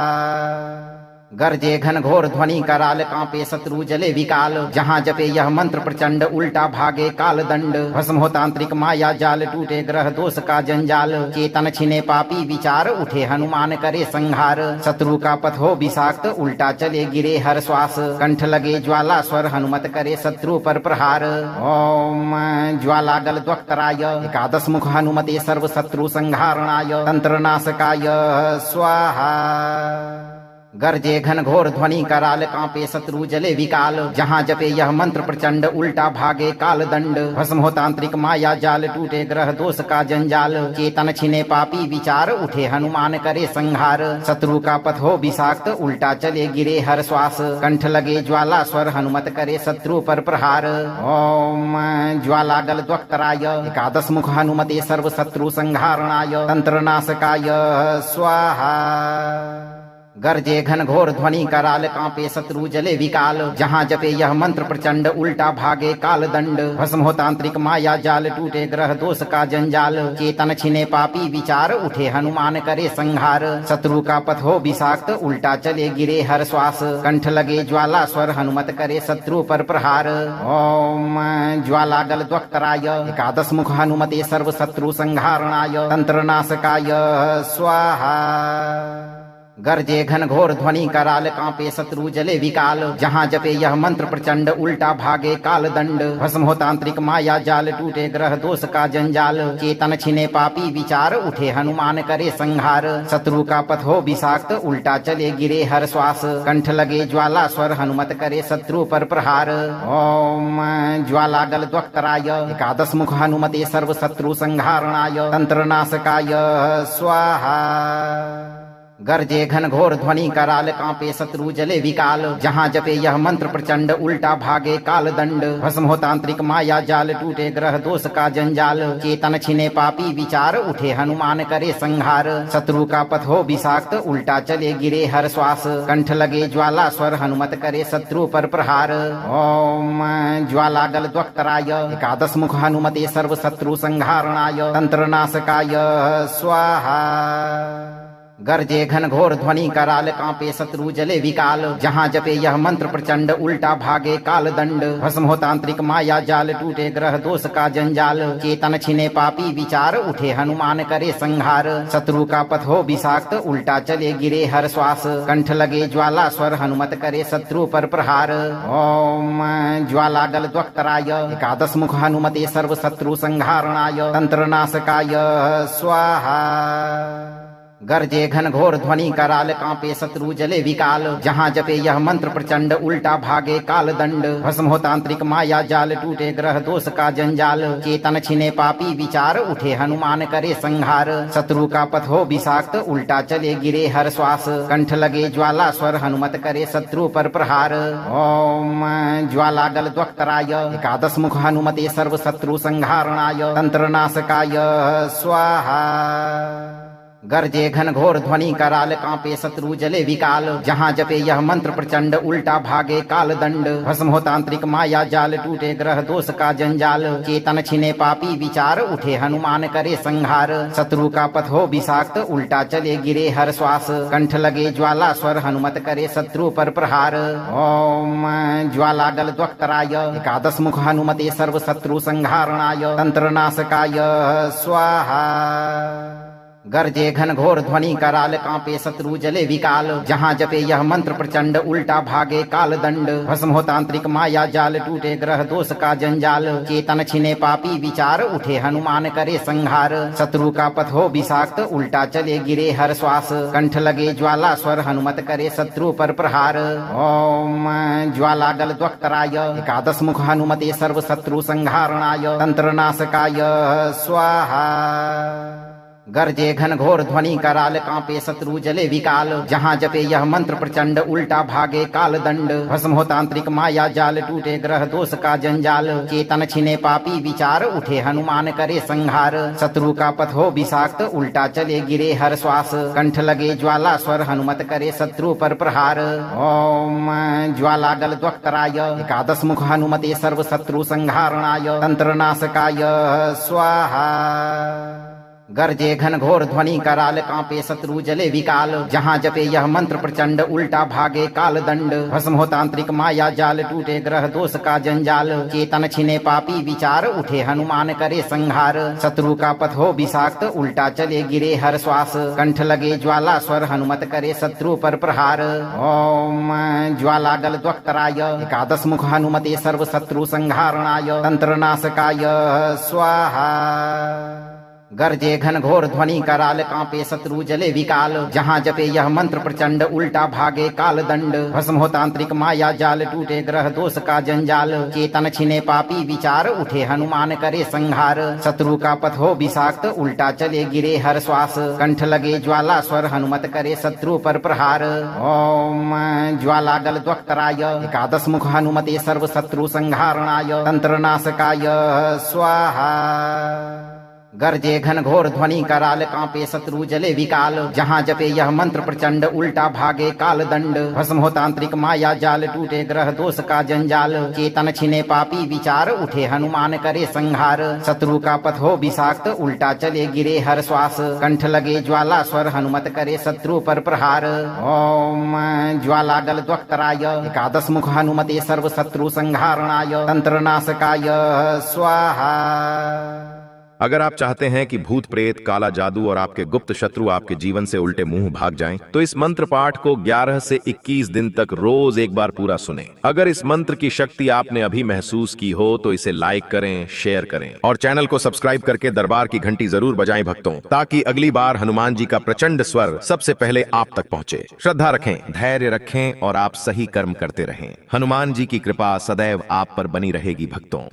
गर्जे घन घोर ध्वनि कराल कांपे शत्रु जले विकाल जहाँ जपे यह मंत्र प्रचंड उल्टा भागे काल दंड भस्म हो तांत्रिक माया जाल टूटे ग्रह दोष का जंजाल चेतन छिने पापी विचार उठे हनुमान करे संहार शत्रु का पथ हो विषाक्त उल्टा चले गिरे हर श्वास कंठ लगे ज्वाला स्वर हनुमत करे शत्रु पर प्रहार ओम ज्वाला गल द्वक्तराय एकादश मुख हनुमते सर्व शत्रु संहारणाय तंत्र नाशकाय स्वाहा गर्जे घन घोर ध्वनि कराल कांपे शत्रु जले विकाल जहाँ जपे यह मंत्र प्रचंड उल्टा भागे काल दंड भस्म हो तांत्रिक माया जाल टूटे ग्रह दोष का जंजाल चेतन छिने पापी विचार उठे हनुमान करे संहार शत्रु का पथ हो विषाक्त उल्टा चले गिरे हर श्वास कंठ लगे ज्वाला स्वर हनुमत करे शत्रु पर प्रहार ओम ज्वाला गल द्वक्तराय एकादश मुख हनुमते सर्व शत्रु संहारणाय तंत्र नाशकाय स्वाहा गर्जे घन घोर ध्वनि कराल कांपे शत्रु जले विकाल जहाँ जपे यह मंत्र प्रचंड उल्टा भागे काल दंड भस्म हो तांत्रिक माया जाल टूटे ग्रह दोष का जंजाल चेतन छिने पापी विचार उठे हनुमान करे संहार शत्रु का पथ हो विषाक्त उल्टा चले गिरे हर श्वास कंठ लगे ज्वाला स्वर हनुमत करे शत्रु पर प्रहार ओम ज्वाला गल द्वक्तराय एकादश मुख हनुमते सर्व शत्रु संहारणाय तंत्र नाशकाय स्वाहा गर्जे घन घोर ध्वनि कराल कांपे शत्रु जले विकाल जहाँ जपे यह मंत्र प्रचंड उल्टा भागे काल दंड भस्म हो तांत्रिक माया जाल टूटे ग्रह दोष का जंजाल चेतन छिने पापी विचार उठे हनुमान करे संहार शत्रु का पथ हो विषाक्त उल्टा चले गिरे हर श्वास कंठ लगे ज्वाला स्वर हनुमत करे शत्रु पर प्रहार ओम ज्वाला गल द्वक्तराय एकादश मुख हनुमते सर्व शत्रु संहारणाय तंत्र नाशकाय स्वाहा गर्जे घन घोर ध्वनि कराल कांपे शत्रु जले विकाल जहाँ जपे यह मंत्र प्रचंड उल्टा भागे काल दंड भस्म हो तांत्रिक माया जाल टूटे ग्रह दोष का जंजाल चेतन छिने पापी विचार उठे हनुमान करे संहार शत्रु का पथ हो विषाक्त उल्टा चले गिरे हर श्वास कंठ लगे ज्वाला स्वर हनुमत करे शत्रु पर प्रहार ओम ज्वाला गल द्वक्तराय एकादश मुख हनुमते सर्व शत्रु संहारणाय तंत्र नाशकाय स्वाहा गर्जे घन घोर ध्वनि कराल कांपे शत्रु जले विकाल जहाँ जपे यह मंत्र प्रचंड उल्टा भागे काल दंड भस्म हो तांत्रिक माया जाल टूटे ग्रह दोष का जंजाल चेतन छिने पापी विचार उठे हनुमान करे संहार शत्रु का पथ हो विषाक्त उल्टा चले गिरे हर श्वास कंठ लगे ज्वाला स्वर हनुमत करे शत्रु पर प्रहार ओम ज्वाला गल द्वक्तराय एकादश मुख हनुमते सर्व शत्रु संहारणाय तंत्र नाशकाय स्वाहा गर्जे घन घोर ध्वनि कराल कांपे शत्रु जले विकाल जहाँ जपे यह मंत्र प्रचंड उल्टा भागे काल दंड भस्म हो तांत्रिक माया जाल टूटे ग्रह दोष का जंजाल चेतन छिने पापी विचार उठे हनुमान करे संहार शत्रु का पथ हो विषाक्त उल्टा चले गिरे हर श्वास कंठ लगे ज्वाला स्वर हनुमत करे शत्रु पर प्रहार ओम ज्वाला गल द्वक्तराय एकादश मुख हनुमते सर्व शत्रु संहारणाय तंत्र नाशकाय स्वाहा गर्जे घन घोर ध्वनि कराल कांपे शत्रु जले विकाल जहाँ जपे यह मंत्र प्रचंड उल्टा भागे काल दंड भस्म हो तांत्रिक माया जाल टूटे ग्रह दोष का जंजाल चेतन छिने पापी विचार उठे हनुमान करे संहार शत्रु का पथ हो विषाक्त उल्टा चले गिरे हर श्वास कंठ लगे ज्वाला स्वर हनुमत करे शत्रु पर प्रहार ओम ज्वाला गल द्वक्तराय एकादश मुख हनुमते सर्व शत्रु संहारणाय तंत्र नाशकाय स्वाहा गर्जे घन घोर ध्वनि कराल कांपे शत्रु जले विकाल जहाँ जपे यह मंत्र प्रचंड उल्टा भागे काल दंड भस्म हो तांत्रिक माया जाल टूटे ग्रह दोष का जंजाल चेतन छिने पापी विचार उठे हनुमान करे संहार शत्रु का पथ हो विषाक्त उल्टा चले गिरे हर श्वास कंठ लगे ज्वाला स्वर हनुमत करे शत्रु पर प्रहार ओम ज्वाला गल द्वक्तराय एकादश मुख हनुमते सर्व शत्रु संहारणाय तंत्र नाशकाय स्वाहा गरजे घन घोर ध्वनि कराल कांपे शत्रु जले विकाल जहाँ जपे यह मंत्र प्रचंड उल्टा भागे काल दंड भस्म हो तांत्रिक माया जाल टूटे ग्रह दोष का जंजाल चेतन छिने पापी विचार उठे हनुमान करे संहार शत्रु का पथ हो विषाक्त उल्टा चले गिरे हर श्वास कंठ लगे ज्वाला स्वर हनुमत करे शत्रु पर प्रहार ओम ज्वाला गल द्वक्तराय एकादश मुख हनुमते सर्व शत्रु संहारणाय तंत्र नाशकाय स्वाहा गरजे घन घोर ध्वनि कराल कांपे शत्रु जले विकाल जहाँ जपे यह मंत्र प्रचंड उल्टा भागे काल दंड भस्म हो तांत्रिक माया जाल टूटे ग्रह दोष का जंजाल चेतन छिने पापी विचार उठे हनुमान करे संहार शत्रु का पथ हो विषाक्त उल्टा चले गिरे हर श्वास कंठ लगे ज्वाला स्वर हनुमत करे शत्रु पर प्रहार ओम ज्वाला गल द्वक्तराय एकादश मुख हनुमते सर्व शत्रु संहारणाय तंत्र नाशकाय स्वाहा गरजे घन घोर ध्वनि कराल कांपे शत्रु जले विकाल जहाँ जपे यह मंत्र प्रचंड उल्टा भागे काल दंड भस्म हो तांत्रिक माया जाल टूटे ग्रह दोष का जंजाल चेतन छिने पापी विचार उठे हनुमान करे संहार शत्रु का पथ हो विषाक्त उल्टा चले गिरे हर श्वास कंठ लगे ज्वाला स्वर हनुमत करे शत्रु पर प्रहार ओम ज्वाला गल द्वक्तराय एकादश मुख हनुमते सर्व शत्रु संहारणाय तंत्र नाशकाय स्वाहा गरजे घन घोर ध्वनि कराल कांपे शत्रु जले विकाल जहाँ जपे यह मंत्र प्रचंड उल्टा भागे काल दंड भस्म हो तांत्रिक माया जाल टूटे ग्रह दोष का जंजाल चेतन छिने पापी विचार उठे हनुमान करे संहार शत्रु का पथ हो विषाक्त उल्टा चले गिरे हर श्वास कंठ लगे ज्वाला स्वर हनुमत करे शत्रु पर प्रहार ओम ज्वाला गल द्वक्तराय एकादश मुख हनुमते सर्व शत्रु संहारणाय तंत्र नाशकाय स्वाहा। अगर आप चाहते हैं कि भूत प्रेत काला जादू और आपके गुप्त शत्रु आपके जीवन से उल्टे मुंह भाग जाएं, तो इस मंत्र पाठ को 11 से 21 दिन तक रोज एक बार पूरा सुनें। अगर इस मंत्र की शक्ति आपने अभी महसूस की हो तो इसे लाइक करें, शेयर करें और चैनल को सब्सक्राइब करके दरबार की घंटी जरूर बजाएं भक्तों, ताकि अगली बार हनुमान जी का प्रचंड स्वर सबसे पहले आप तक पहुंचे। श्रद्धा रखें, धैर्य रखें और आप सही कर्म करते रहें। हनुमान जी की कृपा सदैव आप पर बनी रहेगी भक्तों।